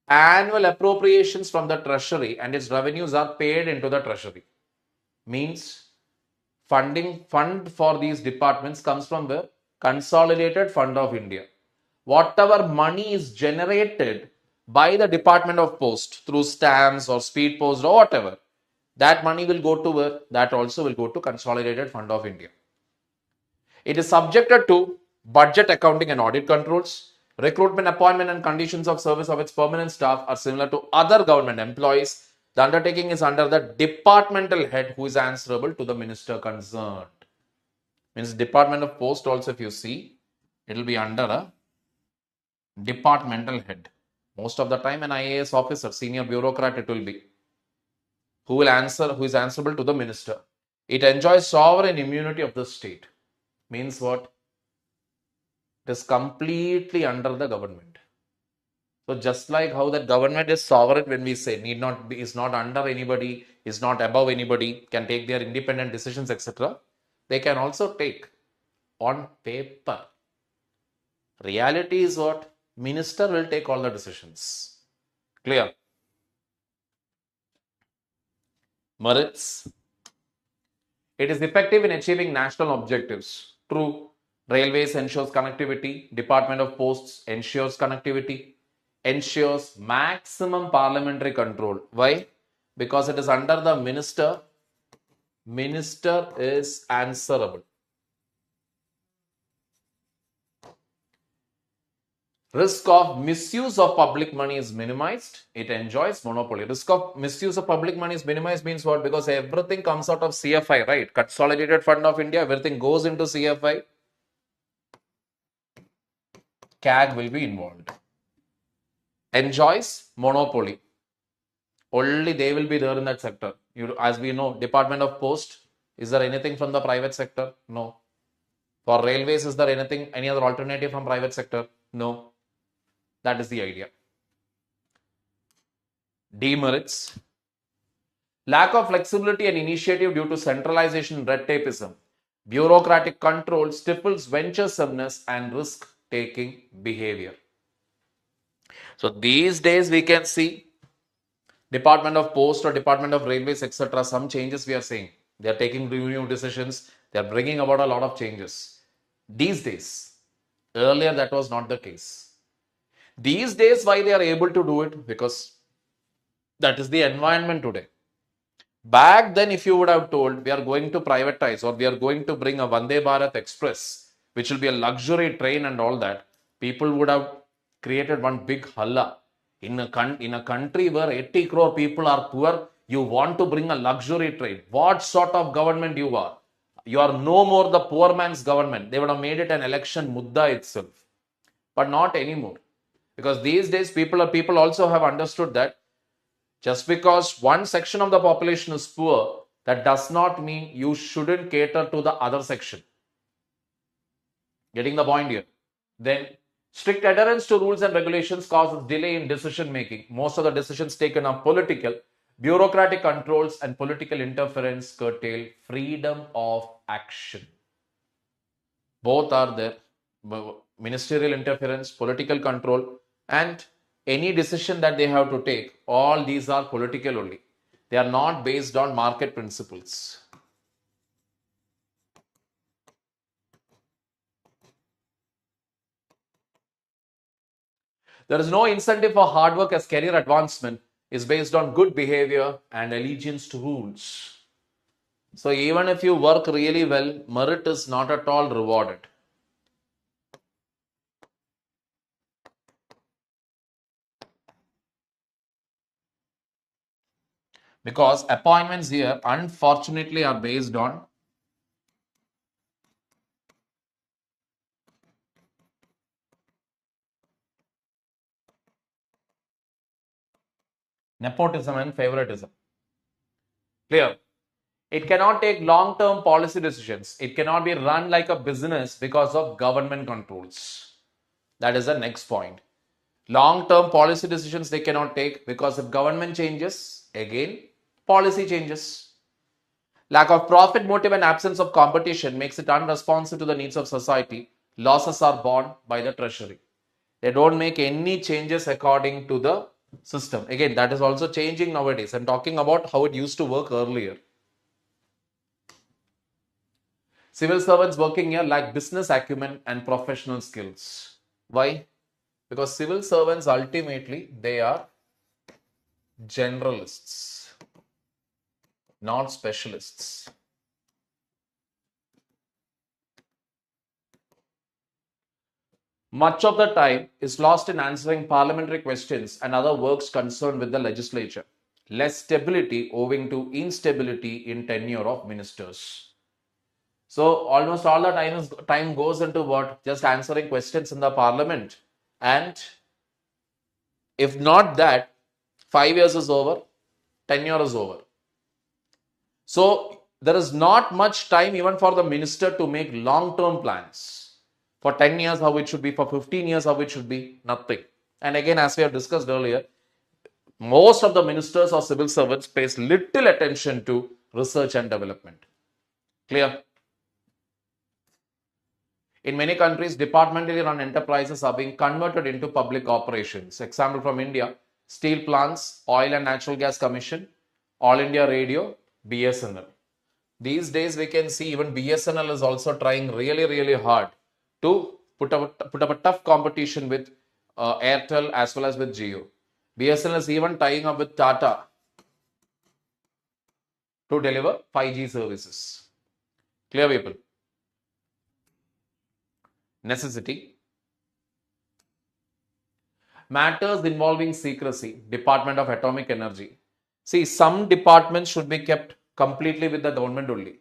annual appropriations from the treasury, and its revenues are paid into the treasury. Means fund for these departments comes from the Consolidated Fund of India. Whatever money is generated by the Department of Post through stamps or speed post or whatever, that money will go to where? That also will go to Consolidated Fund of India. It is subjected to budget, accounting, and audit controls. Recruitment, appointment, and conditions of service of its permanent staff are similar to other government employees. The undertaking is under the departmental head, who is answerable to the minister concerned. Means Department of Post also, if you see, it will be under a departmental head. Most of the time an IAS officer, senior bureaucrat, it will be, who is answerable to the minister. It enjoys sovereign immunity of the state. Means what? It is completely under the government. So just like how that government is sovereign, when we say need not be, is not under anybody, is not above anybody, can take their independent decisions, etc. They can also take on paper. Reality is what? Minister will take all the decisions. Clear? Merits. It is effective in achieving national objectives. True. Railways ensures connectivity. Department of Posts ensures connectivity. Ensures maximum parliamentary control. Why? Because it is under the minister. Minister is answerable. Risk of misuse of public money is minimized. It enjoys monopoly. Risk of misuse of public money is minimized means what? Because everything comes out of CFI, right? Consolidated Fund of India, everything goes into CFI. CAG will be involved. Enjoys monopoly. Only they will be there in that sector. As we know, Department of Post, is there anything from the private sector? No. For railways, is there any other alternative from private sector? No. That is the idea. Demerits. Lack of flexibility and initiative due to centralization and red tapeism. Bureaucratic control stifles venturesomeness and risk-taking behavior. So these days we can see Department of Post or Department of Railways, etc. Some changes we are seeing. They are taking new decisions. They are bringing about a lot of changes. These days. Earlier that was not the case. These days, why they are able to do it? Because that is the environment today. Back then, if you would have told we are going to privatize or we are going to bring a Vande Bharat Express, which will be a luxury train and all that, people would have created one big halla. In a country where 80 crore people are poor, You want to bring a luxury trade. What sort of government you are? You are no more the poor man's government. They would have made it an election mudda itself. But not anymore. Because these days people also have understood that just because one section of the population is poor, that does not mean you shouldn't cater to the other section. Getting the point here? Then strict adherence to rules and regulations causes delay in decision making. Most of the decisions taken are political. Bureaucratic controls and political interference curtail freedom of action. Both are there. Ministerial interference, political control, and any decision that they have to take, all these are political only. They are not based on market principles. There is no incentive for hard work as career advancement is based on good behavior and allegiance to rules. So even if you work really well, merit is not at all rewarded. Because appointments here unfortunately are based on nepotism and favoritism. Clear? It cannot take long-term policy decisions. It cannot be run like a business because of government controls. That is the next point. Long-term policy decisions they cannot take because if government changes, again, policy changes. Lack of profit motive and absence of competition makes it unresponsive to the needs of society. Losses are borne by the treasury. They don't make any changes according to the system. Again, that is also changing nowadays. I'm talking about how it used to work earlier. Civil servants working here lack business acumen and professional skills. Why? Because civil servants ultimately they are generalists, not specialists. Much of the time is lost in answering parliamentary questions and other works concerned with the legislature. Less stability owing to instability in tenure of ministers. So almost all the time goes into what? Just answering questions in the parliament. And if not that, 5 years is over, tenure is over. So there is not much time even for the minister to make long-term plans. For 10 years, how it should be, for 15 years, how it should be, nothing. And again, as we have discussed earlier, most of the ministers or civil servants pays little attention to research and development. Clear? In many countries, departmentally run enterprises are being converted into public operations. Example from India, steel plants, oil and natural gas commission, All India Radio, BSNL. These days, we can see even BSNL is also trying really hard to put up a tough competition with Airtel as well as with Jio. BSNL is even tying up with Tata to deliver 5G services. Clear, people? Necessity. Matters involving secrecy, Department of Atomic Energy. See, some departments should be kept completely with the government only,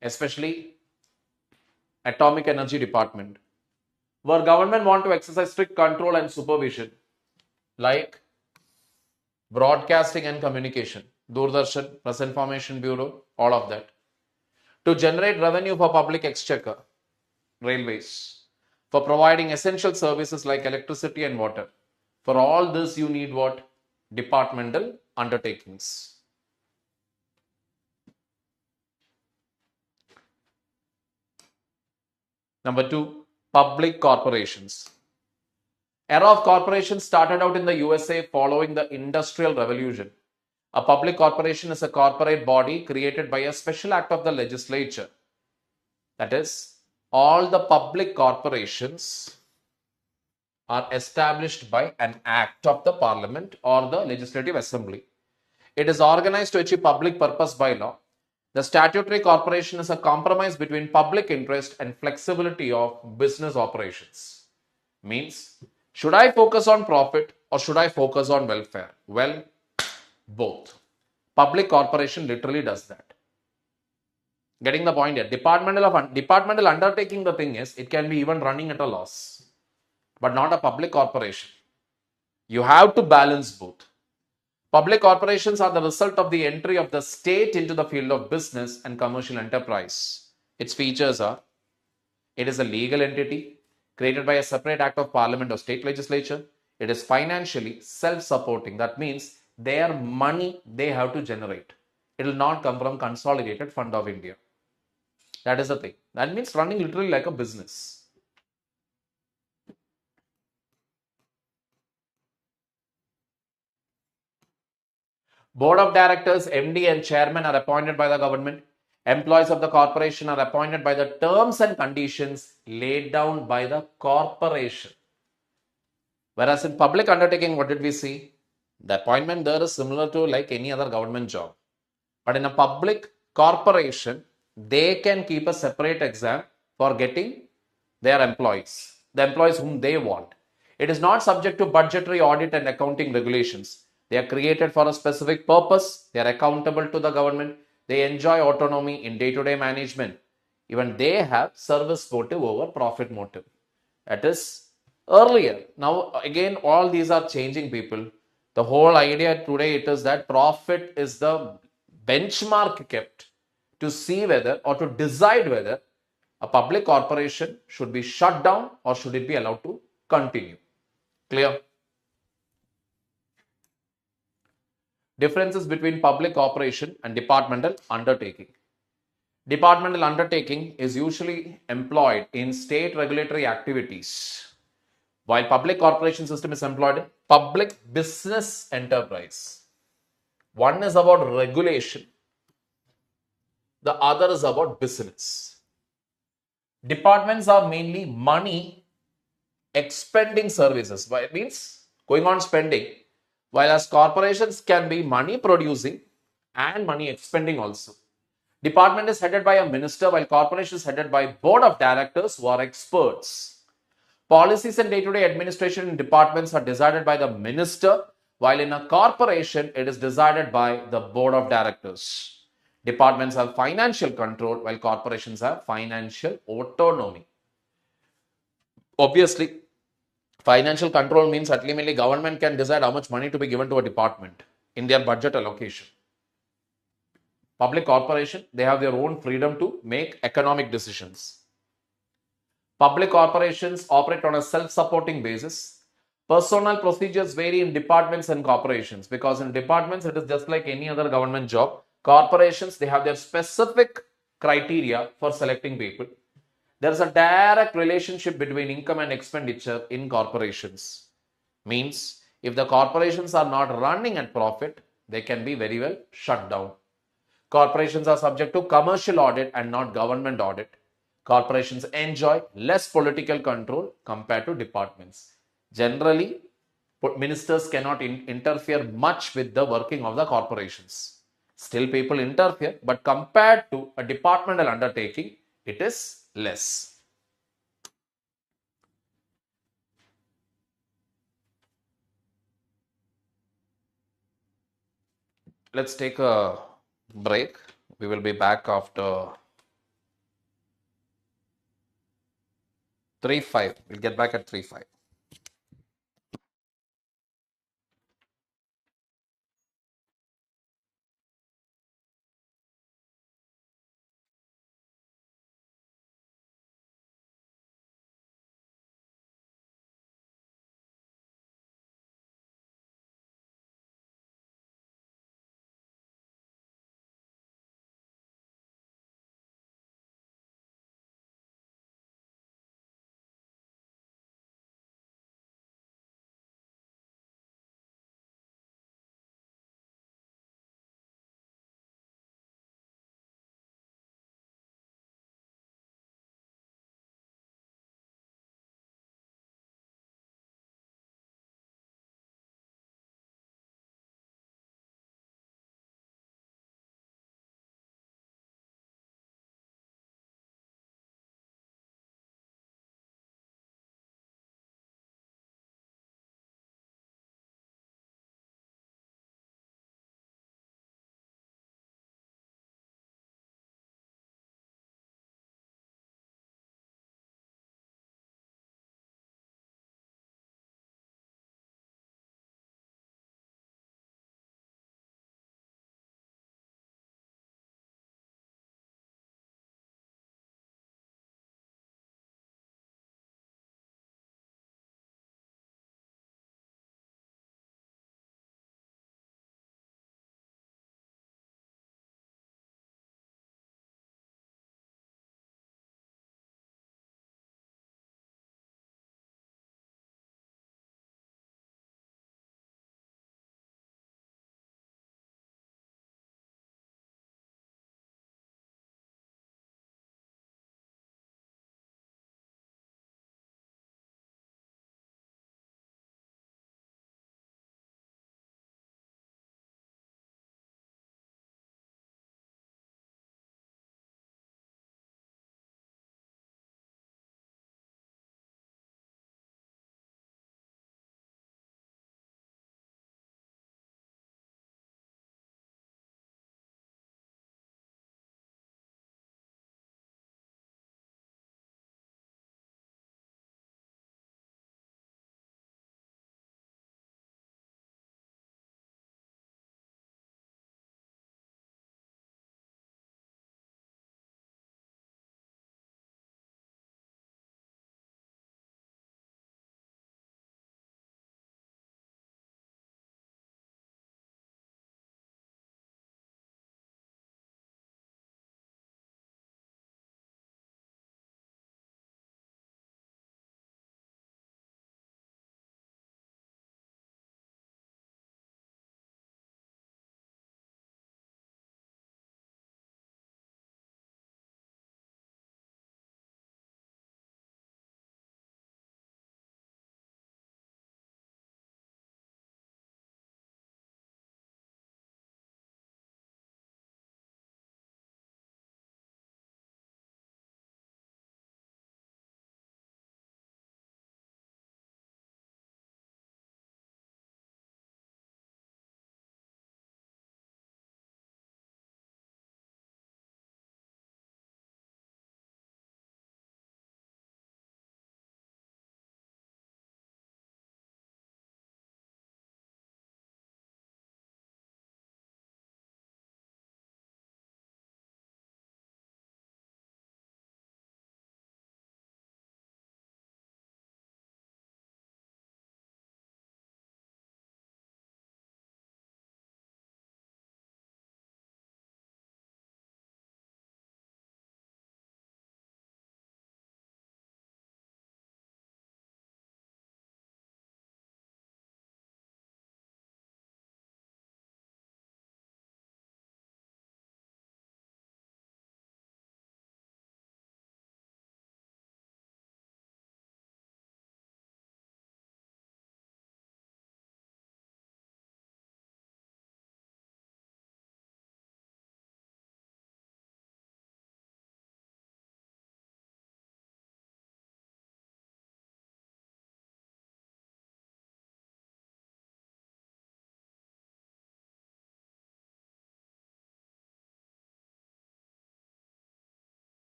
especially Atomic Energy Department, where government want to exercise strict control and supervision, like broadcasting and communication, Doordarshan, Press Information Bureau, all of that. To generate revenue for public exchequer, railways, for providing essential services like electricity and water. For all this, you need what? Departmental undertakings. Number 2, public corporations. Era of corporations started out in the USA following the Industrial Revolution. A public corporation is a corporate body created by a special act of the legislature. That is, all the public corporations are established by an act of the parliament or the legislative assembly. It is organized to achieve public purpose by law. The statutory corporation is a compromise between public interest and flexibility of business operations. Means, should I focus on profit or should I focus on welfare? Well, both. Public corporation literally does that. Getting the point here. Departmental undertaking, the thing is, it can be even running at a loss, but not a public corporation. You have to balance both. Public corporations are the result of the entry of the state into the field of business and commercial enterprise. Its features are: it is a legal entity created by a separate act of parliament or state legislature. It is financially self-supporting. That means their money they have to generate. It will not come from consolidated fund of India. That is the thing. That means running literally like a business. Board of directors, MD and chairman are appointed by the government. Employees of the corporation are appointed by the terms and conditions laid down by the corporation. Whereas in public undertaking, what did we see? The appointment there is similar to like any other government job. But in a public corporation, they can keep a separate exam for getting their employees, the employees whom they want. It is not subject to budgetary audit and accounting regulations. They are created for a specific purpose. They are accountable to the government. They enjoy autonomy in day-to-day management. Even they have service motive over profit motive. That is earlier. Now again, all these are changing, people. The whole idea today it is that profit is the benchmark kept to see whether or to decide whether a public corporation should be shut down or should it be allowed to continue. Clear? Differences between public corporation and departmental undertaking. Departmental undertaking is usually employed in state regulatory activities, while public corporation system is employed in public business enterprise. One is about regulation, the other is about business. Departments are mainly money expending services. It means going on spending, while as corporations can be money producing and money expending also. Department is headed by a minister, while corporation is headed by board of directors who are experts. Policies and day-to-day administration in departments are decided by the minister, while in a corporation it is decided by the board of directors. Departments have financial control, while corporations have financial autonomy. Obviously, financial control means ultimately government can decide how much money to be given to a department in their budget allocation. Public corporation, they have their own freedom to make economic decisions. Public corporations operate on a self-supporting basis. Personnel procedures vary in departments and corporations, because in departments it is just like any other government job. Corporations, they have their specific criteria for selecting people. There is a direct relationship between income and expenditure in corporations. Means if the corporations are not running at profit, they can be very well shut down. Corporations are subject to commercial audit and not government audit. Corporations enjoy less political control compared to departments. Generally, ministers cannot interfere much with the working of the corporations. Still, people interfere, but compared to a departmental undertaking, it is less. Let's take a break. We will be back after 3:05. We'll get back at 3:05.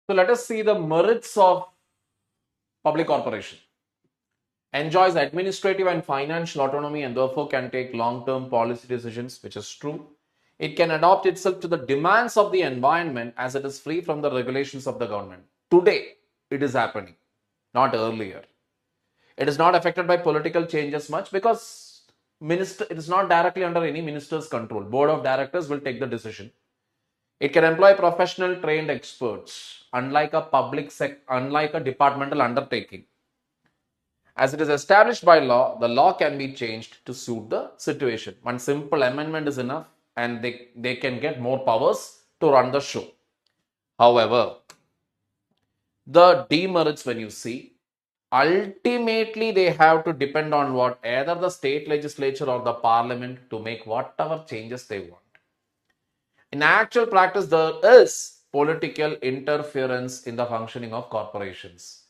So let us see the merits of public corporation. Enjoys administrative and financial autonomy and therefore can take long-term policy decisions, which is true. It can adapt itself to the demands of the environment as it is free from the regulations of the government. Today, it is happening, not earlier. It is not affected by political changes much because it is not directly under any minister's control. Board of directors will take the decision. It can employ professional trained experts, unlike a departmental undertaking. As it is established by law, the law can be changed to suit the situation. One simple amendment is enough and they can get more powers to run the show. However, the demerits when you see, ultimately they have to depend on what either the state legislature or the parliament to make whatever changes they want. In actual practice, there is political interference in the functioning of corporations.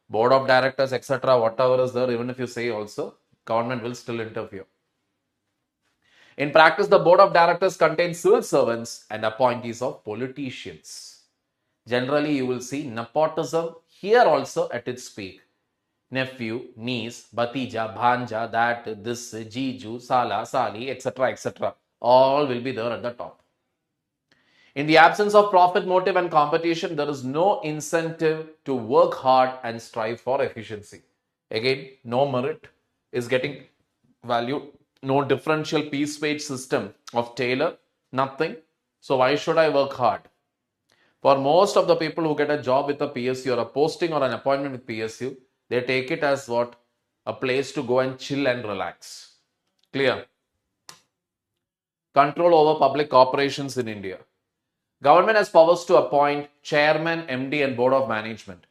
Board of directors, etc., whatever is there, even if you say also, government will still interfere. In practice, the board of directors contains civil servants and appointees of politicians. Generally, you will see nepotism here also at its peak. Nephew, niece, Batija, Bhanja, that, this, Jiju, Sala, Sali, etc., etc. All will be there at the top. In the absence of profit motive and competition, there is no incentive to work hard and strive for efficiency. Again, no merit is getting valued. No differential piece wage system of Taylor, nothing. So why should I work hard? For most of the people who get a job with a PSU or a posting or an appointment with PSU, they take it as what? A place to go and chill and relax. Clear? Control over public corporations in India. Government has powers to appoint chairman, MD and board of management.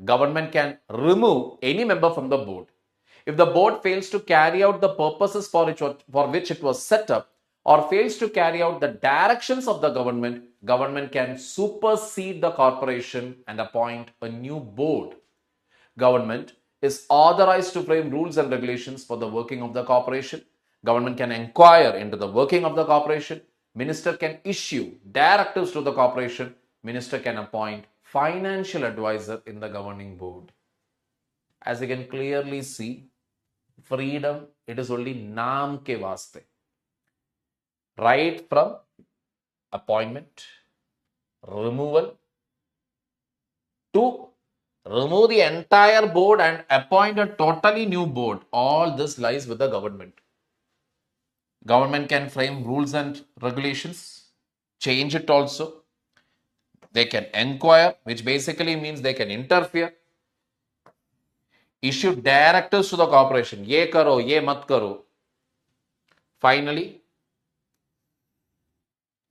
Government can remove any member from the board. If the board fails to carry out the purposes for which it was set up or fails to carry out the directions of the government, government can supersede the corporation and appoint a new board. Government is authorized to frame rules and regulations for the working of the corporation. Government can inquire into the working of the corporation. Minister can issue directives to the corporation. Minister can appoint financial advisor in the governing board. As you can clearly see, freedom, it is only naam ke vaste. Right from appointment, removal, to remove the entire board and appoint a totally new board. All this lies with the government. Government can frame rules and regulations, change it also. They can inquire, which basically means they can interfere. Issue directives to the corporation. Ye karo, ye mat karo. Finally,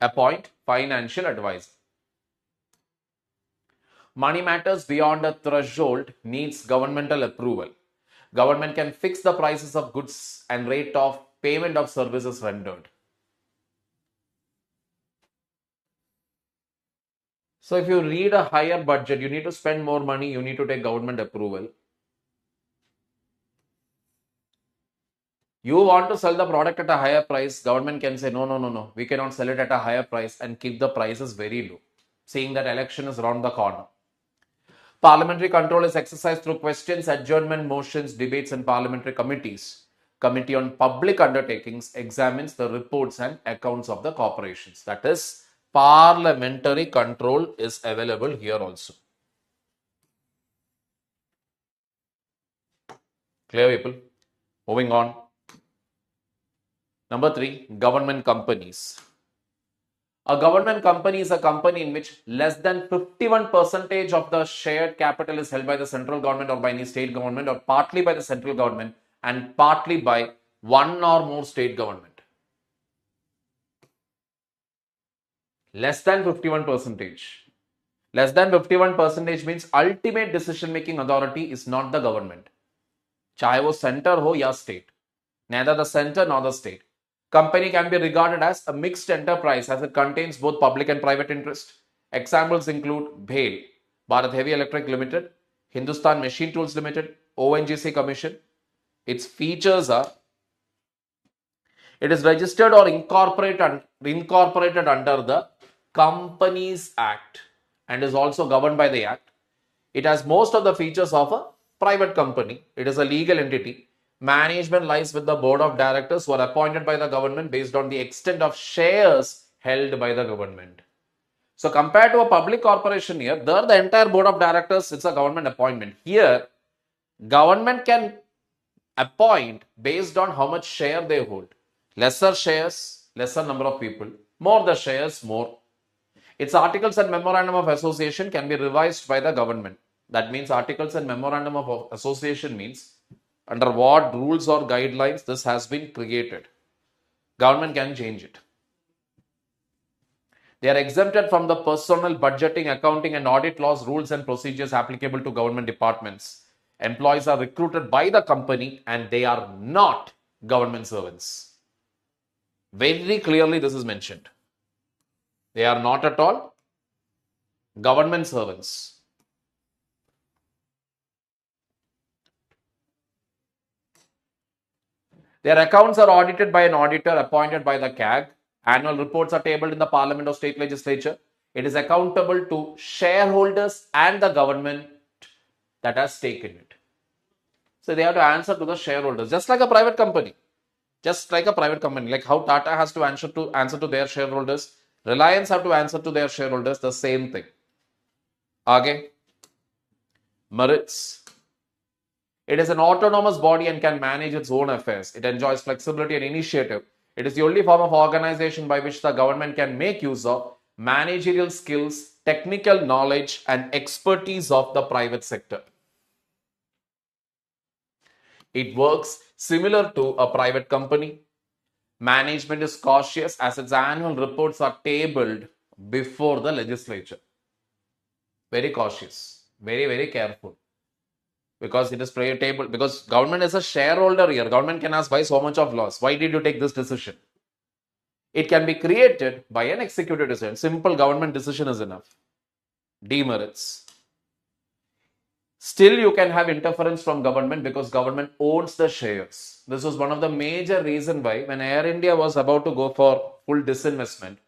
appoint financial advisor. Money matters beyond a threshold needs governmental approval. Government can fix the prices of goods and rate of payment of services rendered. So if you read a higher budget, you need to spend more money, you need to take government approval. You want to sell the product at a higher price, government can say, no, we cannot sell it at a higher price and keep the prices very low, saying that election is around the corner. Parliamentary control is exercised through questions, adjournment motions, debates and parliamentary committees. Committee on Public Undertakings examines the reports and accounts of the corporations. That is, parliamentary control is available here also. Clear, people? Moving on. Number 3, government companies. A government company is a company in which less than 51% of the shared capital is held by the central government or by any state government, or partly by the central government and partly by one or more state government. Less than 51%. Less than 51% means ultimate decision making authority is not the government. Chahe wo center ho ya state. Neither the center nor the state. Company can be regarded as a mixed enterprise as it contains both public and private interest. Examples include BHEL, Bharat Heavy Electric Limited, Hindustan Machine Tools Limited, ONGC Commission. Its features are: it is registered or incorporated under the Companies Act and is also governed by the Act. It has most of the features of a private company. It is a legal entity. Management lies with the board of directors who are appointed by the government based on the extent of shares held by the government. So compared to a public corporation here, there the entire board of directors, it's a government appointment. Here, government can appoint based on how much share they hold. Lesser shares, lesser number of people. More the shares, more. Its articles and memorandum of association can be revised by the government. That means articles and memorandum of association means under what rules or guidelines this has been created. Government can change it. They are exempted from the personnel, budgeting, accounting and audit laws, rules and procedures applicable to government departments. Employees are recruited by the company and they are not government servants. Very clearly this is mentioned. They are not at all government servants. Their accounts are audited by an auditor appointed by the CAG. Annual reports are tabled in the Parliament or State Legislature. It is accountable to shareholders and the government that has taken it. So they have to answer to the shareholders, just like a private company. Just like a private company, like how Tata has to answer to their shareholders, Reliance have to answer to their shareholders, the same thing. Okay. Merits. It is an autonomous body and can manage its own affairs. It enjoys flexibility and initiative. It is the only form of organization by which the government can make use of managerial skills, technical knowledge, and expertise of the private sector. It works similar to a private company. Management is cautious as its annual reports are tabled before the legislature. Very cautious, very careful. Because it is table, because government is a shareholder here. Government can ask, why so much of loss? Why did you take this decision? It can be created by an executive decision. Simple government decision is enough. Demerits. Still, you can have interference from government because government owns the shares. This was one of the major reasons why when Air India was about to go for full disinvestment,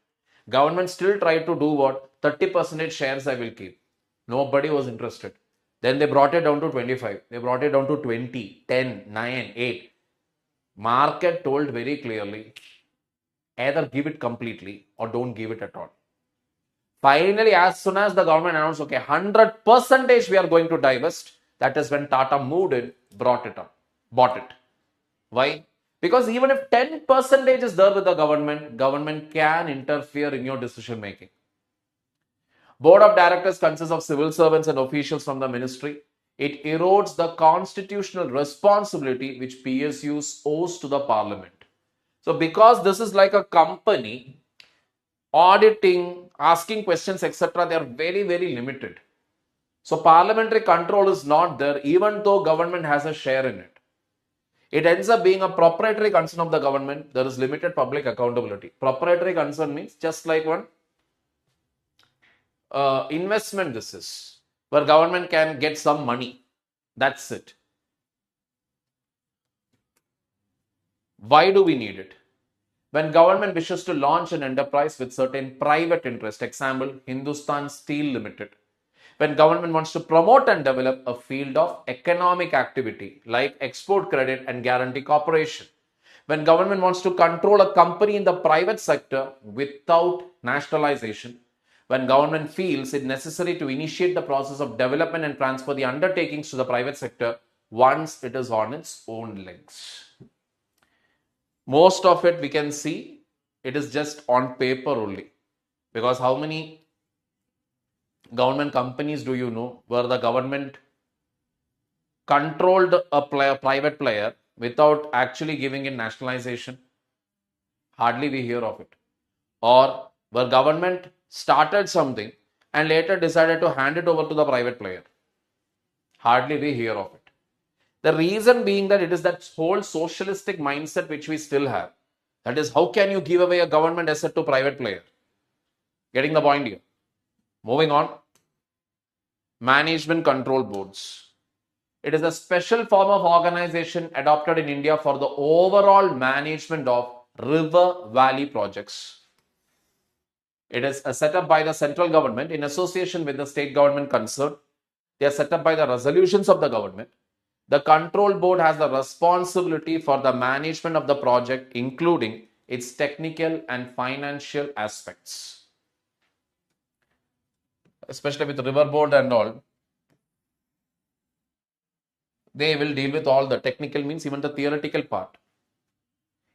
government still tried to do what? 30% shares I will keep. Nobody was interested. Then they brought it down to 25. They brought it down to 20, 10, 9, 8. Market told very clearly, either give it completely or don't give it at all. Finally, as soon as the government announced, okay, 100% we are going to divest, that is when Tata moved in, brought it up, bought it. Why? Because even if 10% is there with the government can interfere in your decision making. Board of directors consists of civil servants and officials from the ministry. It erodes the constitutional responsibility which PSUs owes to the parliament. So because this is like a company, auditing, asking questions, etc., they are very limited. So parliamentary control is not there even though government has a share in it. It ends up being a proprietary concern of the government. There is limited public accountability. Proprietary concern means just like one investment this is, where government can get some money. That's it. Why do we need it? When government wishes to launch an enterprise with certain private interest, example, Hindustan Steel Limited. When government wants to promote and develop a field of economic activity like export credit and guarantee corporation. When government wants to control a company in the private sector without nationalization. When government feels it necessary to initiate the process of development and transfer the undertakings to the private sector once it is on its own legs. Most of it we can see it is just on paper only. Because how many government companies do you know where the government controlled a private player without actually giving it nationalization? Hardly we hear of it. Or where government started something and later decided to hand it over to the private player. Hardly we hear of it. The reason being that it is that whole socialistic mindset which we still have. That is, how can you give away a government asset to private player? Getting the point here. Moving on. Management control boards. It is a special form of organization adopted in India for the overall management of river valley projects. It is set up by the central government in association with the state government concerned. They are set up by the resolutions of the government. The control board has the responsibility for the management of the project, including its technical and financial aspects. Especially with river board and all, they will deal with all the technical, means even the theoretical part.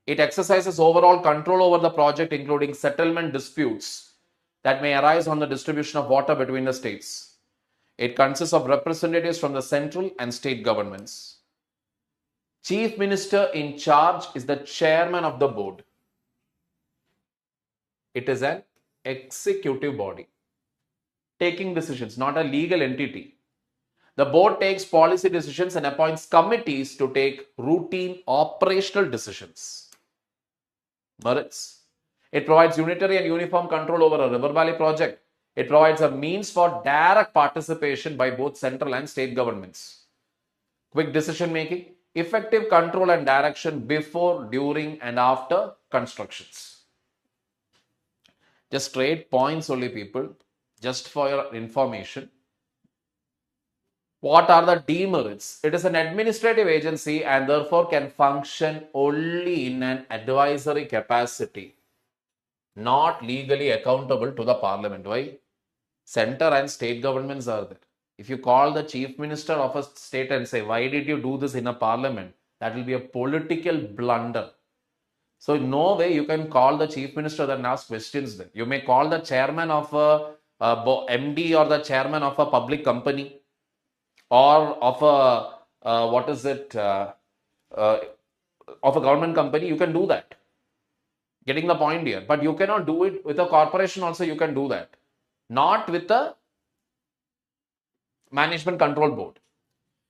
It exercises overall control over the project, including settlement disputes that may arise on the distribution of water between the states. It consists of representatives from the central and state governments. Chief Minister in charge is the chairman of the board. It is an executive body taking decisions, not a legal entity. The board takes policy decisions and appoints committees to take routine operational decisions. Merits. It provides unitary and uniform control over a river valley project. It provides a means for direct participation by both central and state governments. Quick decision making, effective control and direction before, during, and after constructions. Just straight points only, people, just for your information. What are the demerits? It is an administrative agency and therefore can function only in an advisory capacity, not legally accountable to the parliament. Why? Center and state governments are there. If you call the chief minister of a state and say, why did you do this in a parliament? That will be a political blunder. So in no way you can call the chief minister and ask questions there. You may call the chairman of a MD or the chairman of a public company or of a of a government company. You can do that. Getting the point here. But you cannot do it with a corporation also. You can do that. Not with the management control board.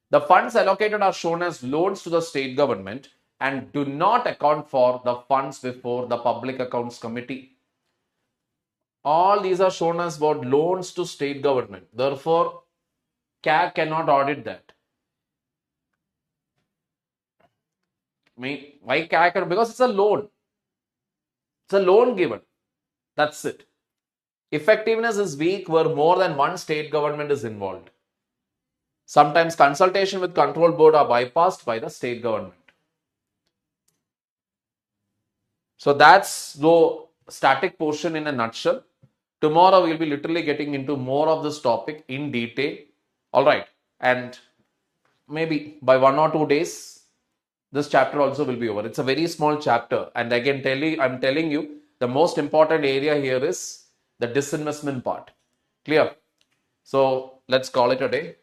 The funds allocated are shown as loans to the state government and do not account for the funds before the Public Accounts Committee. All these are shown as what loans to state government. Therefore, CAG cannot audit that. Why CAG? Because it's a loan. It's a loan given. That's it. Effectiveness is weak where more than one state government is involved. Sometimes consultation with control board are bypassed by the state government. So that's the static portion in a nutshell. Tomorrow we'll be literally getting into more of this topic in detail. All right. And maybe by 1 or 2 days, this chapter also will be over. It's a very small chapter. And again, I'm telling you, the most important area here is the disinvestment part. Clear? So let's call it a day.